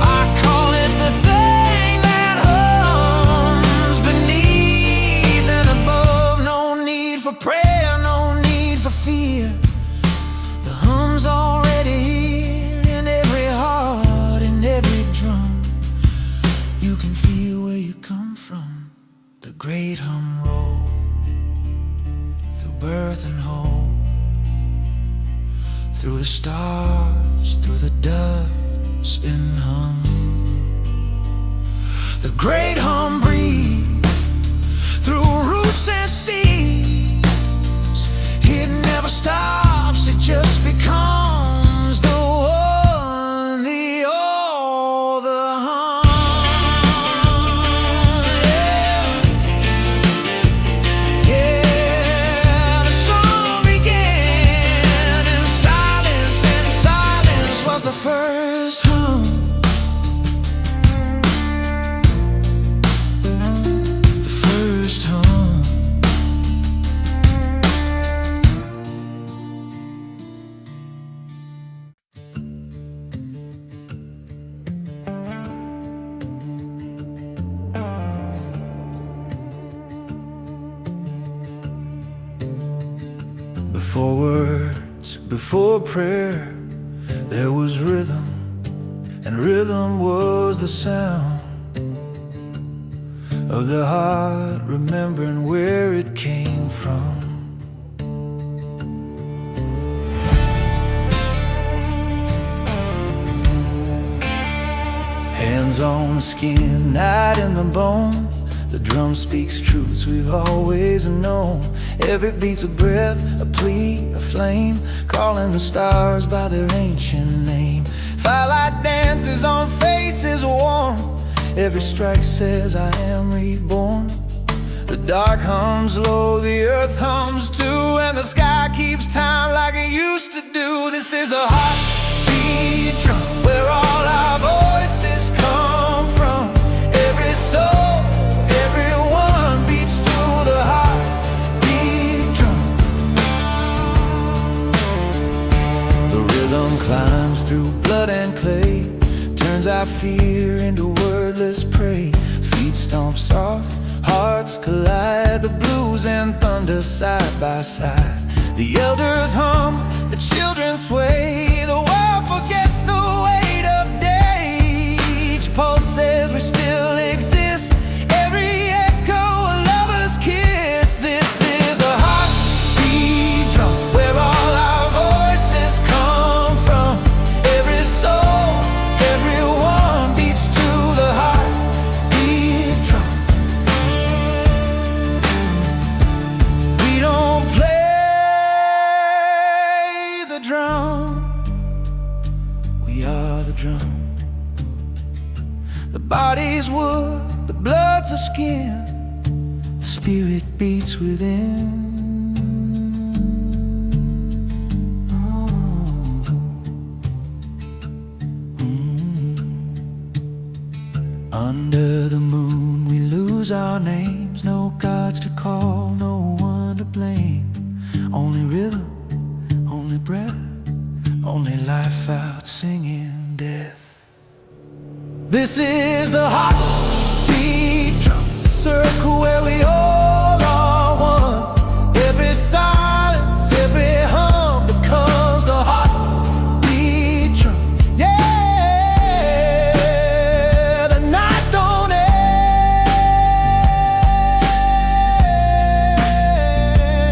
I call it the thing that hums beneath and above. No need for prayer, no need for fear. The hum's already here in every heart, in every drum. You can feel where you come from. The great hum roll through birth and hope, through the stars, through the dust and hum. The great hum breathes through roots and seeds. It never stops, it just becomes the one, the all, the hum. Yeah. Before words, before prayer, there was rhythm, and rhythm was the sound of the heart remembering where it came from. Hands on the skin, night in the bone. The drum speaks truths we've always known. Every beat's a breath, a plea, a flame, calling the stars by their ancient name. Firelight dances on faces warm. Every strike says I am reborn. The dark hums low, the earth hums too, and the sky keeps time like it used to do. This is the heartbeat drum, where all our voices come from. Every soul, everyone beats to the heartbeat drum. The rhythm climbs through blood and clay, turns our fear into wordless prey. Feet stomp soft, hearts collide, the blues and thunder side by side. The elders hum, the children sway, the world forgets the weight of day. Each pulse says we still exist, every echo a lover's kiss. This is a heartbeat drum, where all our voices come from. Every soul, everyone beats to the heartbeat drum. We don't play the drum, we are the drum. The body's wood, the blood's a skin, the spirit beats within. Under the moon we lose our names, no gods to call, no one to blame. Only rhythm, only breath, only life out singing death. This is the heartbeat drum, the circle where we all are one. Every silence, every hum becomes the heartbeat drum. Yeah, the night don't end,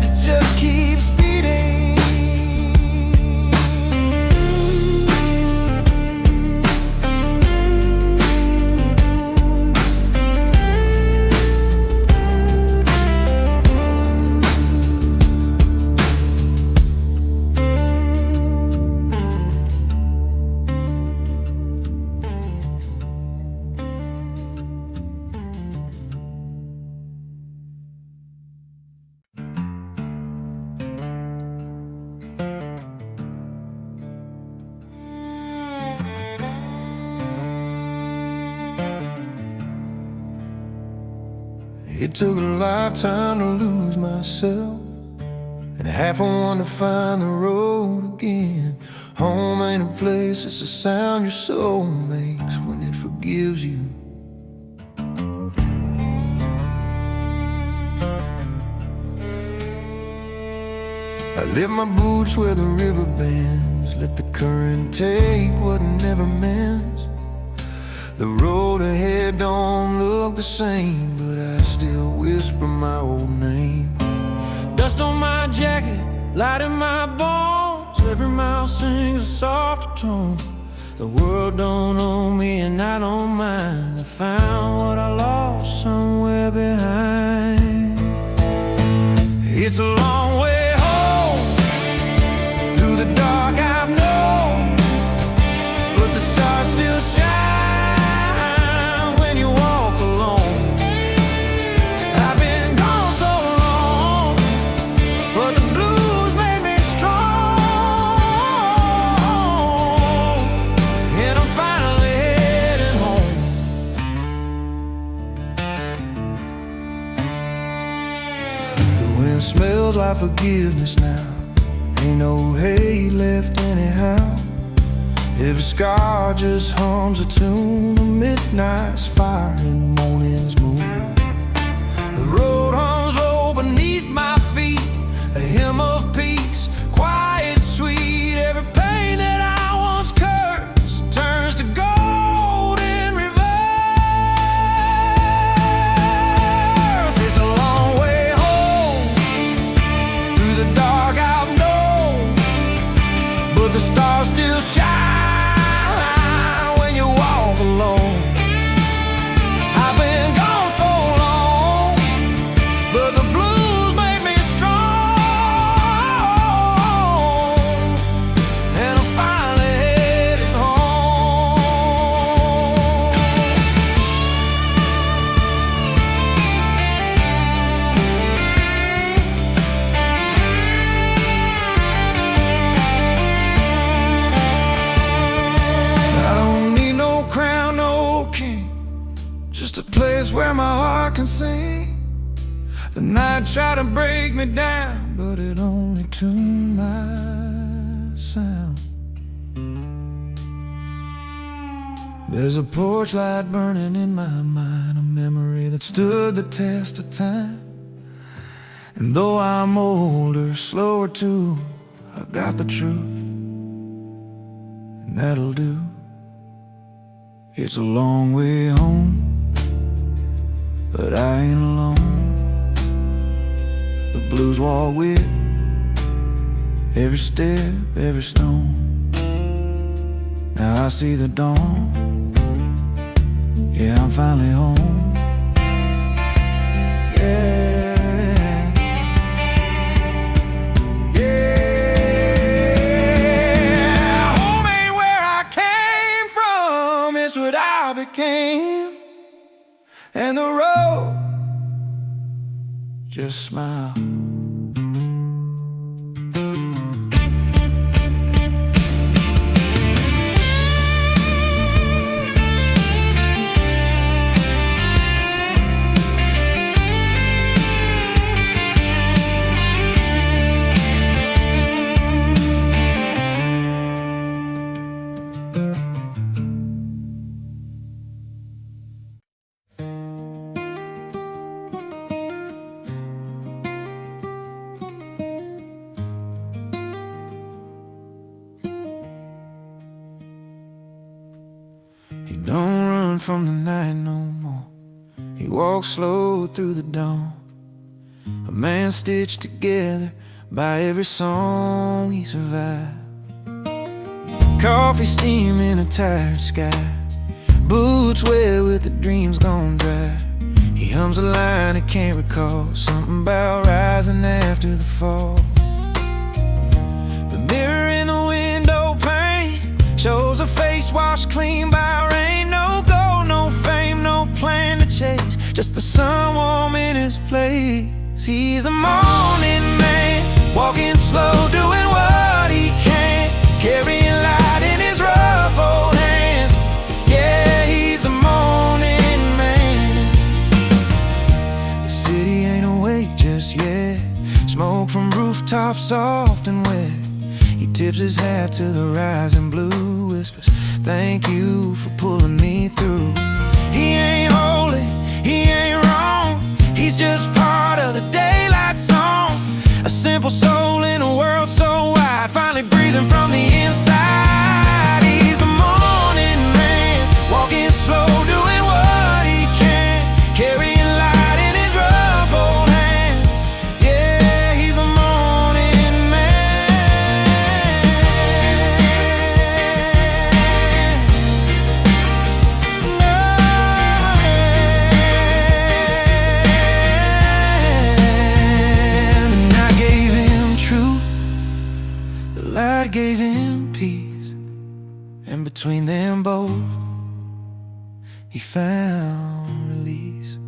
it just keeps beating. It took a lifetime to lose myself, and half a one to find the road again. Home ain't a place, it's the sound your soul makes when it forgives you. I left my boots where the river bends, let the current take what never mends. The road ahead don't look the same, but I still whisper my old name. Dust on my jacket, light in my bones, every mile sings a softer tone. The world don't own me and I don't mind, I found what I lost somewhere behind. It's a long way home, through the dark I've known, but the stars still shine when you walk alone. I've been gone so long, but the blues made me strong, and I'm finally heading home. The wind smells like forgiveness now, ain't no hate left anyhow. Every scar just hums a tune, a midnight's fire and morning's moon. The road hums low beneath my feet, a hymn of peace might try to break me down, but it only tuned my sound. There's a porch light burning in my mind, a memory that stood the test of time. And though I'm older, slower too, I got the truth, and that'll do. It's a long way home, but I ain't alone. The blues walk with every step, every stone. Now I see the dawn, yeah, I'm finally home. Yeah, yeah. Home ain't where I came from, it's what I became. And the road just smile. He don't run from the night no more. He walks slow through the dawn. A man stitched together by every song he survived. Coffee steam in a tired sky, boots wet with the dreams gone dry. He hums a line he can't recall, something about rising after the fall. The mirror in the window pane shows a face washed clean by rain. No gold, no fame, no plan to chase, just the sun warm in his place. He's the morning man, walking slow, doing what he can, carrying light in his rough old hands. Yeah, he's the morning man. The city ain't awake just yet, smoke from rooftops soft and wet. He tips his hat to the rising blue, whispers, thank you for pulling me through. He ain't holy, he ain't wrong, he's just part of the daylight song. A simple soul in a world so wide, finally breathing from the inside. He's the morning man, walking slow, doing what he can, carrying light in his rough old hands. Yeah, he's the morning man. The night gave him truth, the light gave him peace, and between them both he found release.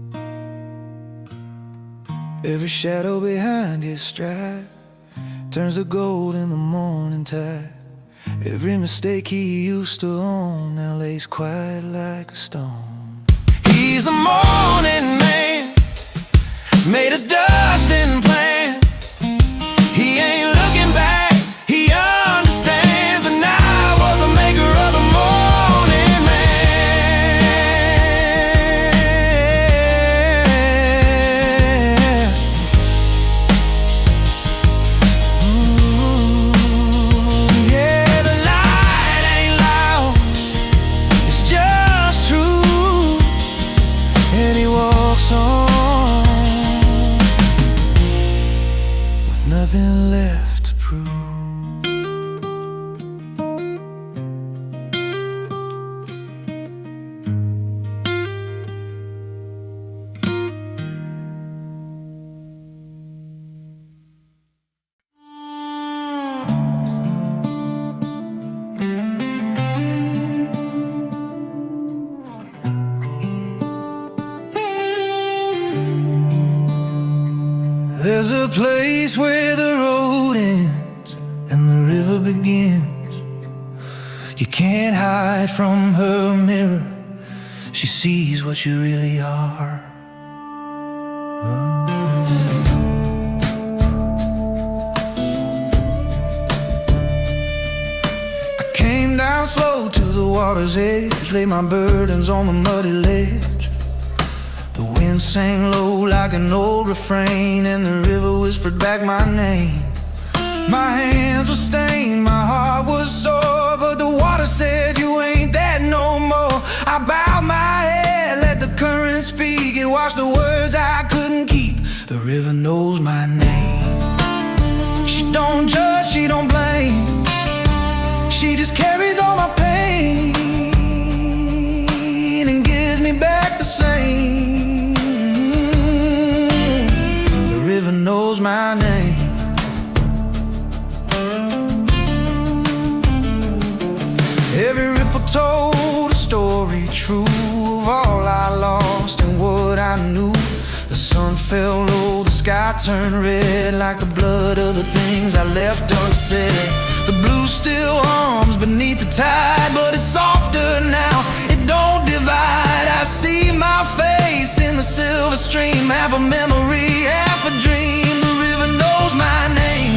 Every shadow behind his stride turns to gold in the morning tide. Every mistake he used to own now lays quiet like a stone. He's a morning man, made of dust and plan. He ain't looking back, he understands that now was the maker of the morning man. Yeah, the light ain't loud, it's just true, and he walks on with nothing left to prove. There's a place where the road ends and the river begins. You can't hide from her mirror, she sees what you really are. Oh. water's edge, lay my burdens on the muddy ledge. The wind sang low like an old refrain, and the river whispered back my name. My hands were stained, my heart was sore, but the water said, you ain't that no more. I bowed my head, let the current speak, and washed the words I couldn't keep. The river knows my name. She don't judge, she don't blame, she just carries all my pain and gives me back the same. The river knows my name. Every ripple told a story true of all I lost and what I knew. The sun fell low, the sky turned red, like the blood of the things I left unsaid. The blue still hums beneath the tide, but it's softer now, it don't divide. I see my face in the silver stream, half a memory, half a dream. The river knows my name.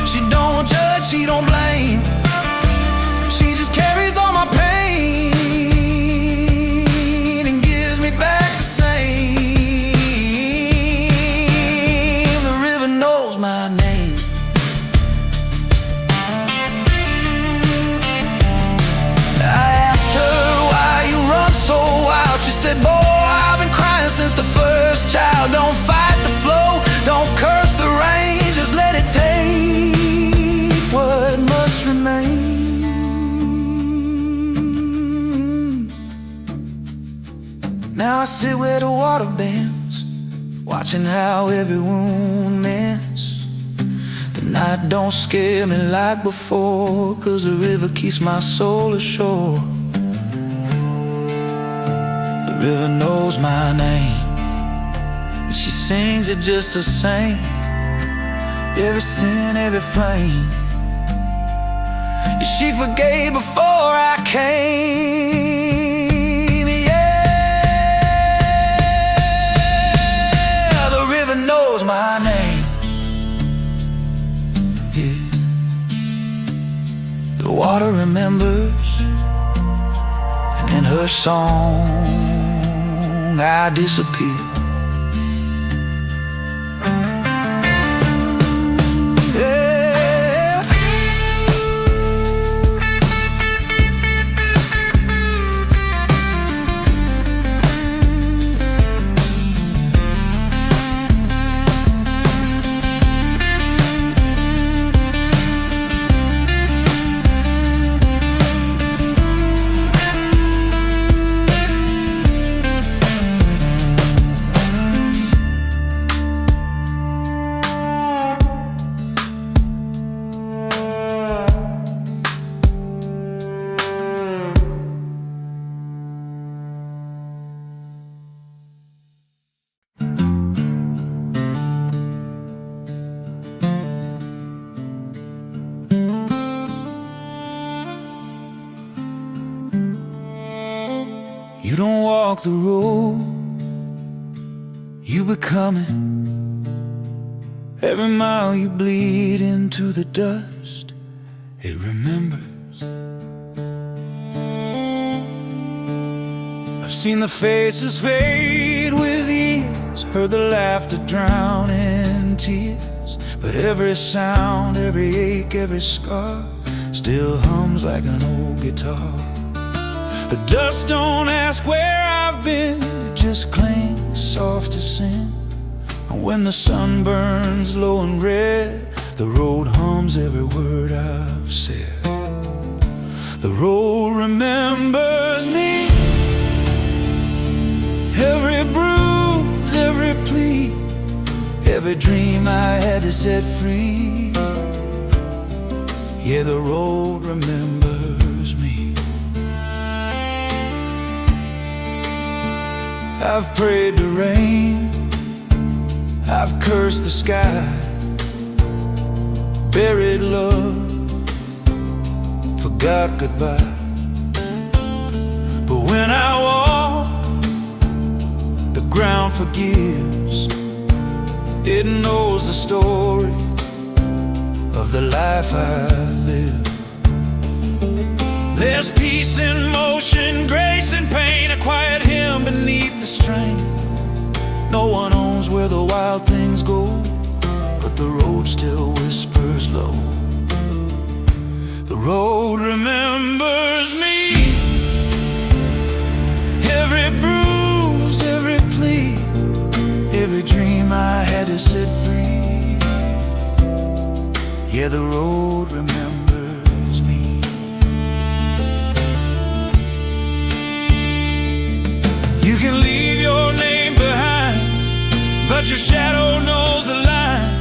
She don't judge, she don't blame, she just carries all my pain and gives me back the same. The river knows my name. I asked her, why you run so wild? She said, boy, I've been crying since the first child. Don't fight the flow, don't curse the rain, just let it take what must remain. Now I sit where the water bends, watching how every wound mends. The night don't scare me like before, 'cause the river keeps my soul ashore. The river knows my name, and she sings it just the same. Every sin, every flame, she forgave before I came. Yeah, the river knows my name. Yeah. The water remembers, and in her song I disappear. You don't walk the road, you become it. Every mile you bleed into the dust, it remembers. I've seen the faces fade with years, heard the laughter drown in tears, but every sound, every ache, every scar still hums like an old guitar. The dust don't ask where I've been, it just clings soft as sin. And when the sun burns low and red, the road hums every word I've said. The road remembers me, every bruise, every plea, every dream I had to set free. Yeah, the road remembers me. I've prayed to rain, I've cursed the sky, buried love, forgot goodbye. But when I walk, the ground forgives. It knows the story of the life I live. There's peace in motion, grace in pain, a quiet hymn beneath the strain. No one owns where the wild things go, but the road still whispers low. The road remembers me. Every bruise, every plea, every dream I had to set free. Yeah, the road remembers me. You can leave your name behind, but your shadow knows the line.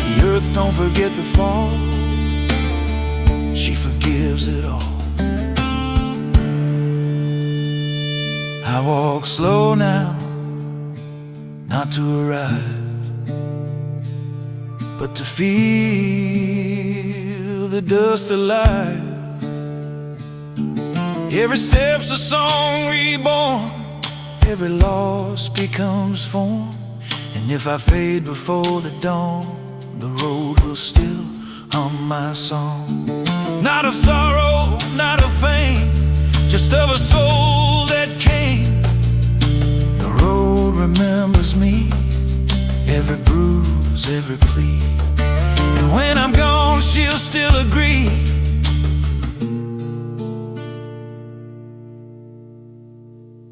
The earth don't forget the fall, she forgives it all. I walk slow now, not to arrive, but to feel the dust alive. Every step's a song reborn, every loss becomes form. And if I fade before the dawn, the road will still hum my song. Not of sorrow, not of fame, just of a soul that came. The road remembers me, every bruise, every plea. And when I'm gone, she'll still agree.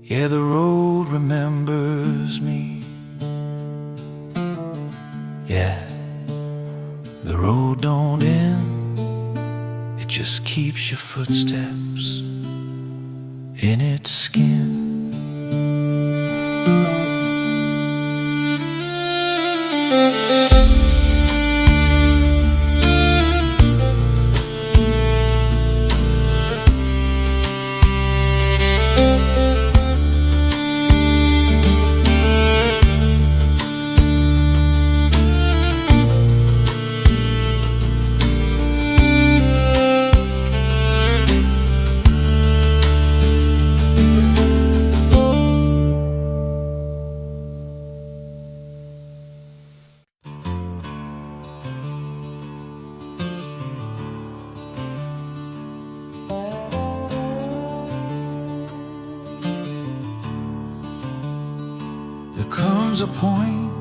Yeah, the road remembers me. Yeah, the road don't end, it just keeps your footsteps in its skin. There comes a point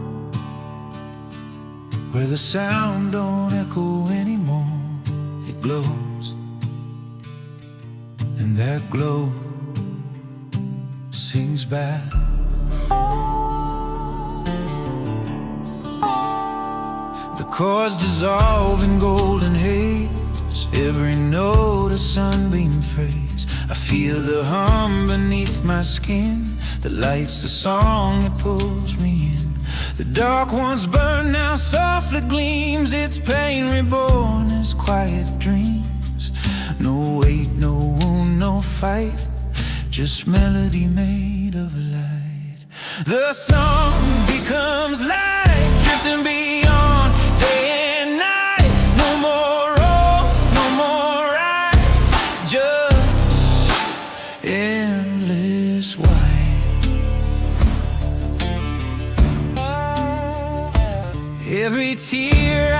where the sound don't echo anymore. It glows, and that glow sings back. The chords dissolve in golden haze, every note a sunbeam phrase. I feel the hum beneath my skin that lights the song that pulls me in. The dark once burned, now softly gleams, its pain reborn as quiet dreams. No weight, no wound, no fight, just melody made of light. The song becomes light, drifting beyond day and night. No more wrong, no more right, just endless white. Every tear I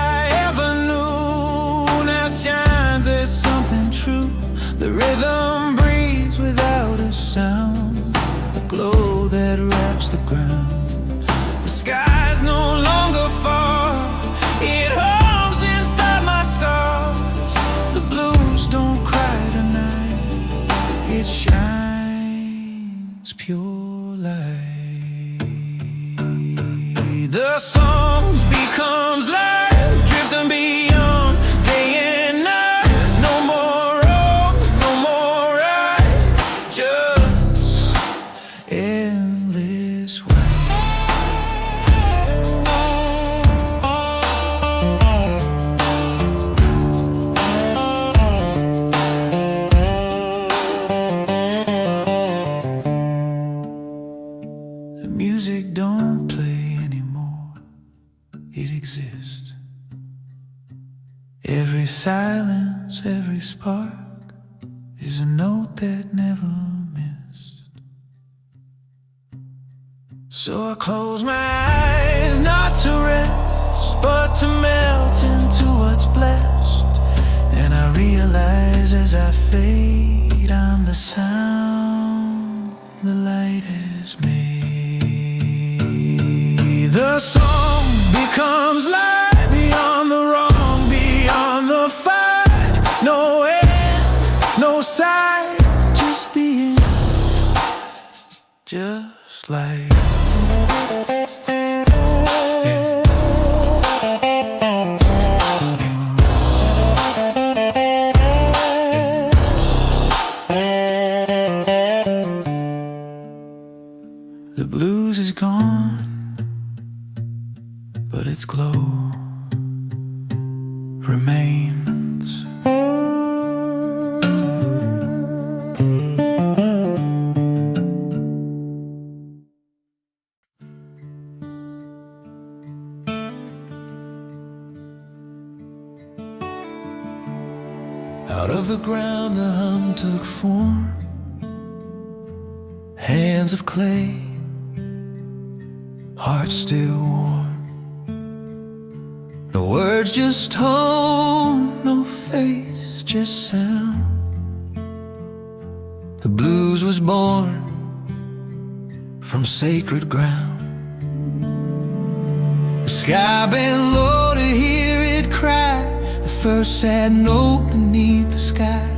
ever knew now shines as something true. The rhythm breathes without a sound, a glow that wraps the ground. The sky's no longer far, it hums inside my scars. The blues don't cry tonight, it shines pure light. The song becomes light, drifting beyond day and night. No more wrong, no more right, just endless white. The music don't play anymore, it exists. Every silence, every spark is a note that never missed. So I close my eyes, not to rest, but to melt into what's blessed. And I realize Cause as I fade, I'm the sound the light has made. The song becomes light beyond the wrong, beyond the fight. No end, no sight, just being, just like. The blues is gone, but its glow remains. Out of the ground the hum took form, hands of clay, heart still warm. No words, just tone, no face, just sound. The blues was born from sacred ground. The sky bent low to hear it cry, the first sad note beneath the sky.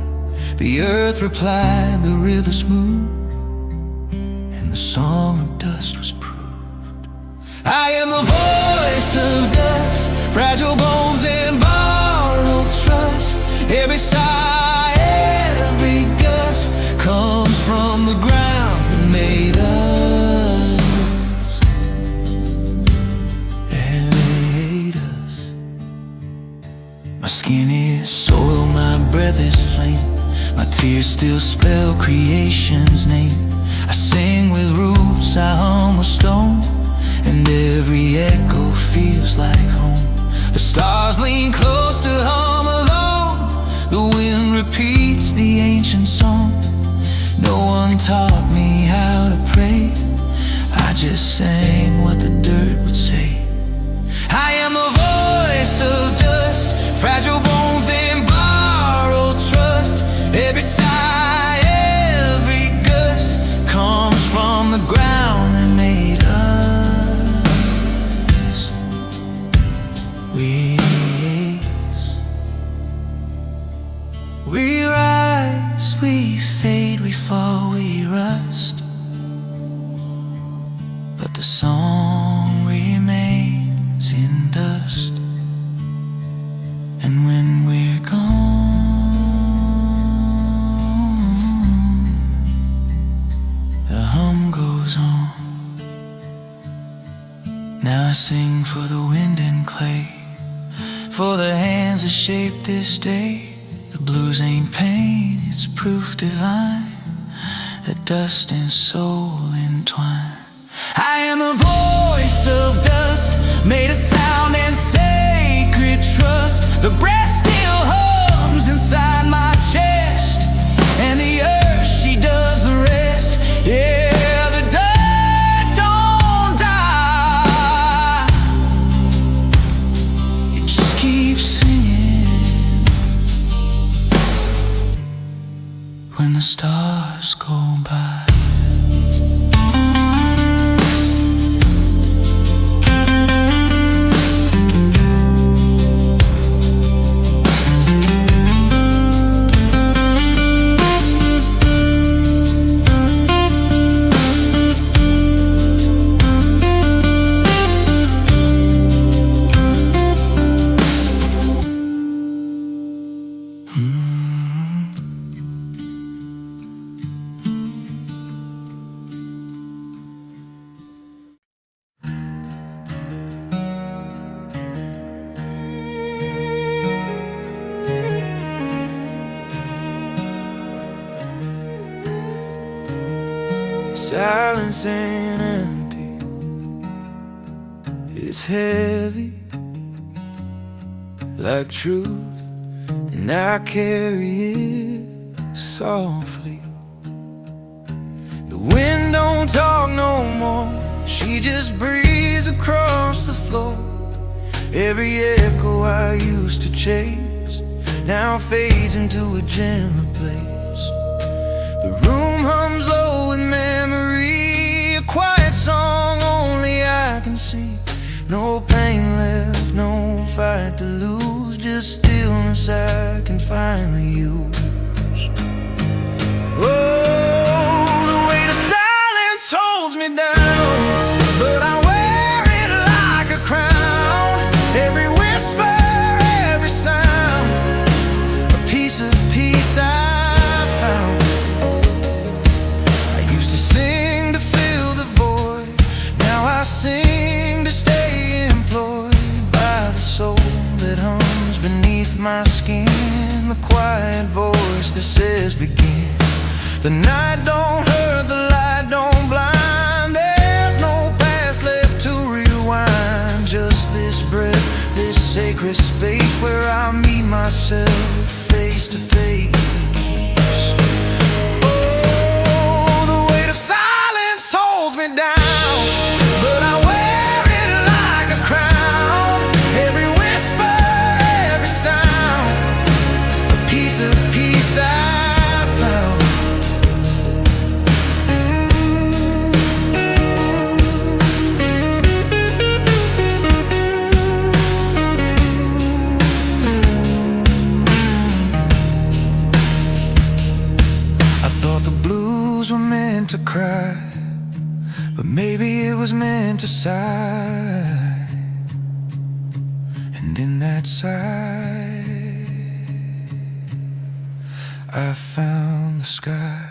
The earth replied, the rivers moved, and the song of dust was proved. I am the voice of dust, fragile bones and borrowed trust. Every sigh, every gust comes from the ground that made us, and they hate us. My skin is soil, my breath is flame, my tears still spell creation's name. I sing with roots, I hum with stone, and every echo feels like home. The stars lean close to hum alone, the wind repeats the ancient song. No one taught me how to pray, I just sang what the dirt would say. I am the voice of dust, fragile bones and borrowed trust. Every sigh, every gust comes from the ground that made us. We rise, we fade, we fall, we rust, but the song remains in dust. And when we're gone, the hum goes on. Now I sing for the wind and clay, for the hands that shaped this day. The blues ain't pain, it's proof divine that dust and soul entwine. I am the voice of dust, made of sound and sacred trust. The breath still hums inside my chest, and the earth, she does the rest. Yeah, the dirt don't die, it just keeps singing when the stars go by. Silence ain't empty, it's heavy like truth, and I carry it softly. The wind don't talk no more, she just breathes across the floor. Every echo I used to chase now fades into a gentler place. The room hums low with memory, a quiet song only I can see. No pain left, no fight to lose, just stillness I can finally use. Oh, the weight of silence holds me down, but I wear it like a crown. Every whisper, every sound, a piece of peace I found. I used to sing to fill the void, now I sing to stay employed by the soul that hums beneath my skin. The quiet voice that says begin. The night don't hurt, the light don't blind. There's no past left to rewind, just this breath, this sacred space where I meet myself face to face. Oh, the weight of silence holds me down, but I wear it like a crown. Every whisper, every sound, a piece of peace I found. To cry, but maybe it was meant to sigh. And in that sigh, I found the sky.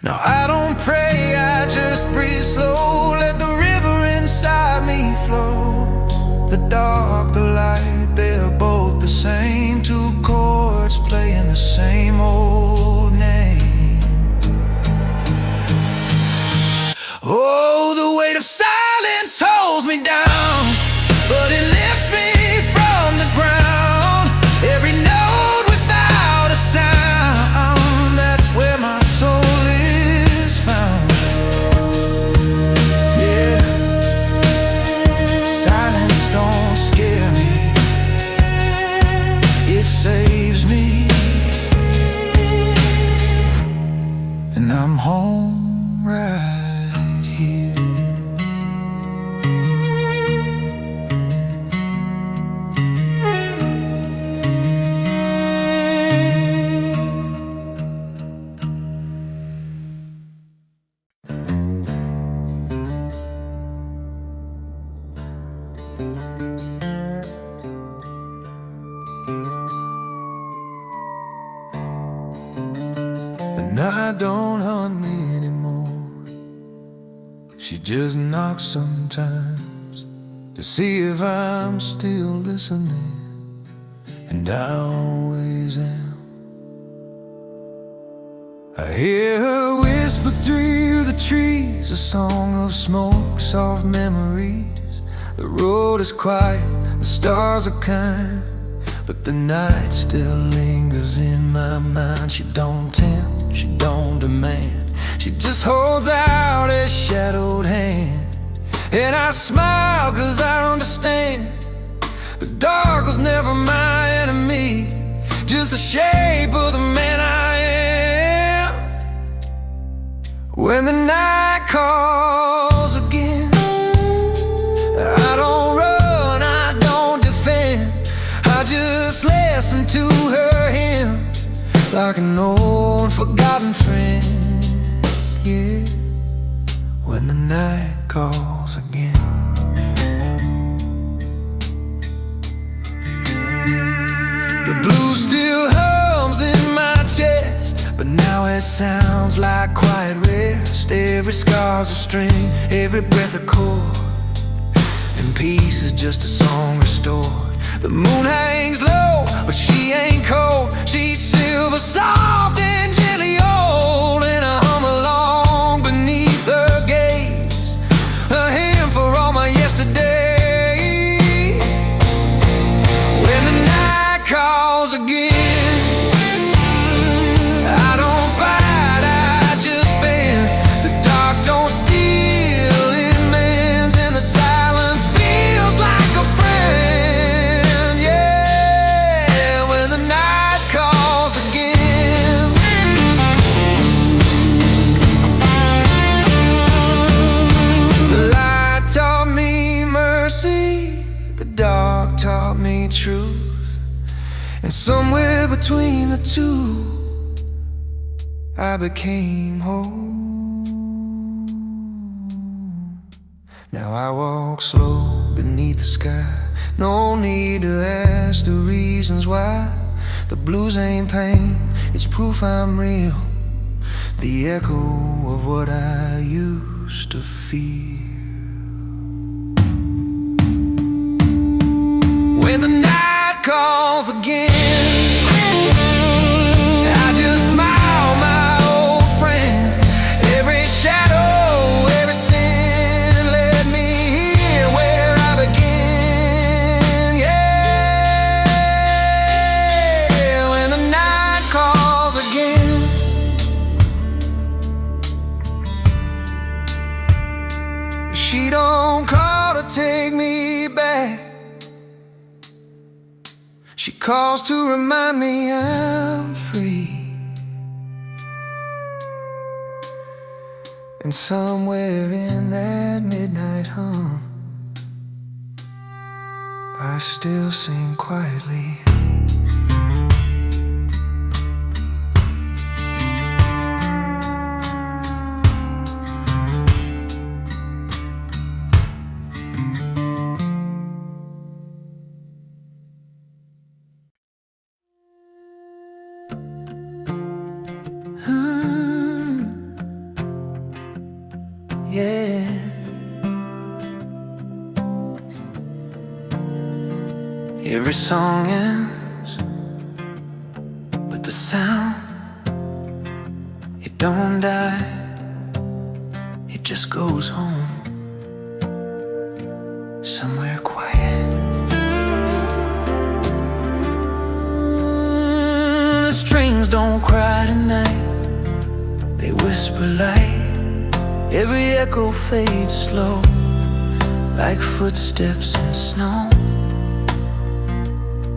Now I don't pray, I just breathe slow. Let the river inside me flow. The dark, the light, they're both the same. Two chords playing the same old name. Oh, the weight of silence holds me down, but it lifts me from the ground. Every note without a sound, that's where my soul is found. Yeah, silence don't scare me, it saves me. And I'm home right. The night don't haunt me anymore. She just knocks sometimes to see if I'm still listening, and I always am. I hear her whisper through the trees, a song of smoke, soft memories. The road is quiet, the stars are kind, but the night still lingers in my mind. She don't tempt, she don't demand, she just holds out a shadowed hand. And I smile 'cause I understand the dark was never my enemy, just the shape of the man I am. When the night calls again, I don't run, I don't defend, I just listen to her hymn like an old forgotten friend. Yeah, when the night calls again. The blue still hums in my chest, but now it sounds like quiet rest. Every scar's a string, every breath a chord, and peace is just a song restored. The moon hangs low, but she ain't cold. She's silver, soft and gently old, and I hum along beneath her gaze, a hymn for all my yesterday. When the night calls again, I don't fight, I just bend. The dark don't steal, it mends, and the silence feels like a friend. Yeah, And somewhere between the two, I became whole. Now I walk slow beneath the sky. No need to ask the reasons why. The blues ain't pain, it's proof I'm real. The echo of what I used to feel. When the night calls again, I just smile, my old friend. Every shadow, every sin led me here where I begin. Yeah, when the night calls again. She don't call to take me back. She calls to remind me I'm free. And somewhere in that midnight hum, I still sing quietly. Yeah. Every song ends, but the sound, it don't die, it just goes home, somewhere quiet. The strings don't cry tonight, they whisper light. Every echo fades slow, like footsteps in snow.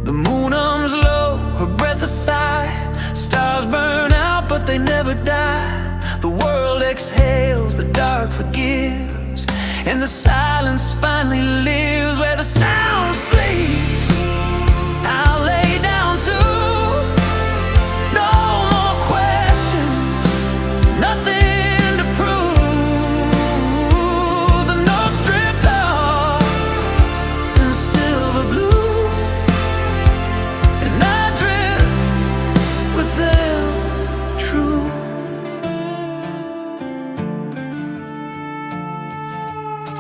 The moon hums low, her breath a sigh. Stars burn out, but they never die. The world exhales, the dark forgives, and the silence finally lives. Where the sound sleeps, I'll lay down too. No more questions, nothing.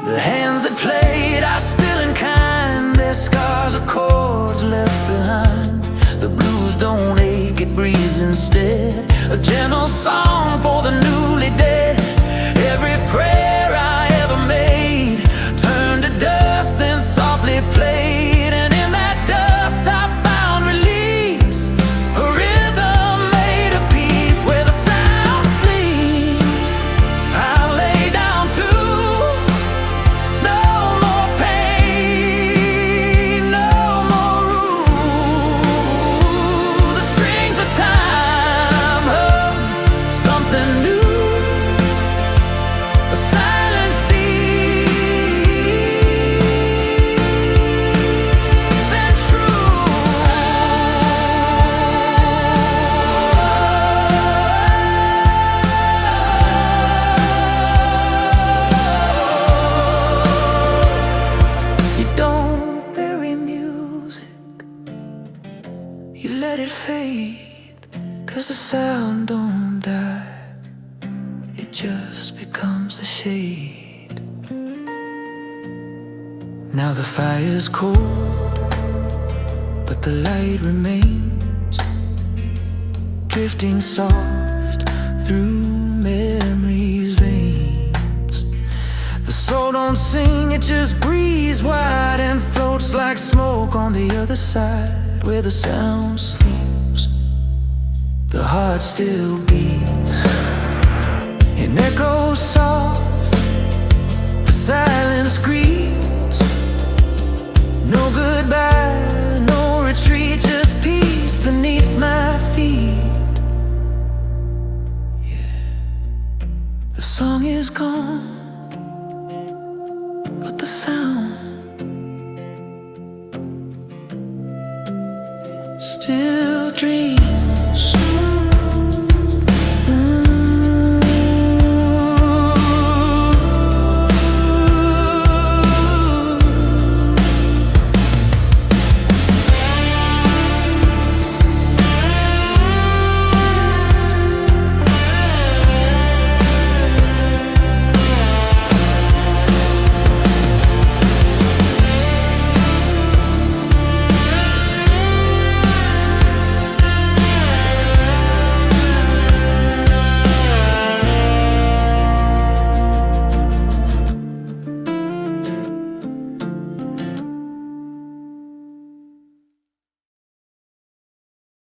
The hands that played are still in kind. Their scars are chords left behind. The blues don't ache, it breathes instead. A gentle song for the newly dead. Every prayer I ever made turned to dust, then softly played. And in that dust I found release, a rhythm made of peace. Where the sound sleeps, I'll lay down too. You let it fade, 'cause the sound don't die, it just becomes a shade. Now the fire's cold, but the light remains, drifting soft through memory's veins. The soul don't sing, it just breathes wide and floats like smoke on the other side. Where the sound sleeps, the heart still beats. It echoes soft, the silence greets. No goodbye, no retreat, just peace beneath my feet. Yeah. The song is gone, but the sound still dreams.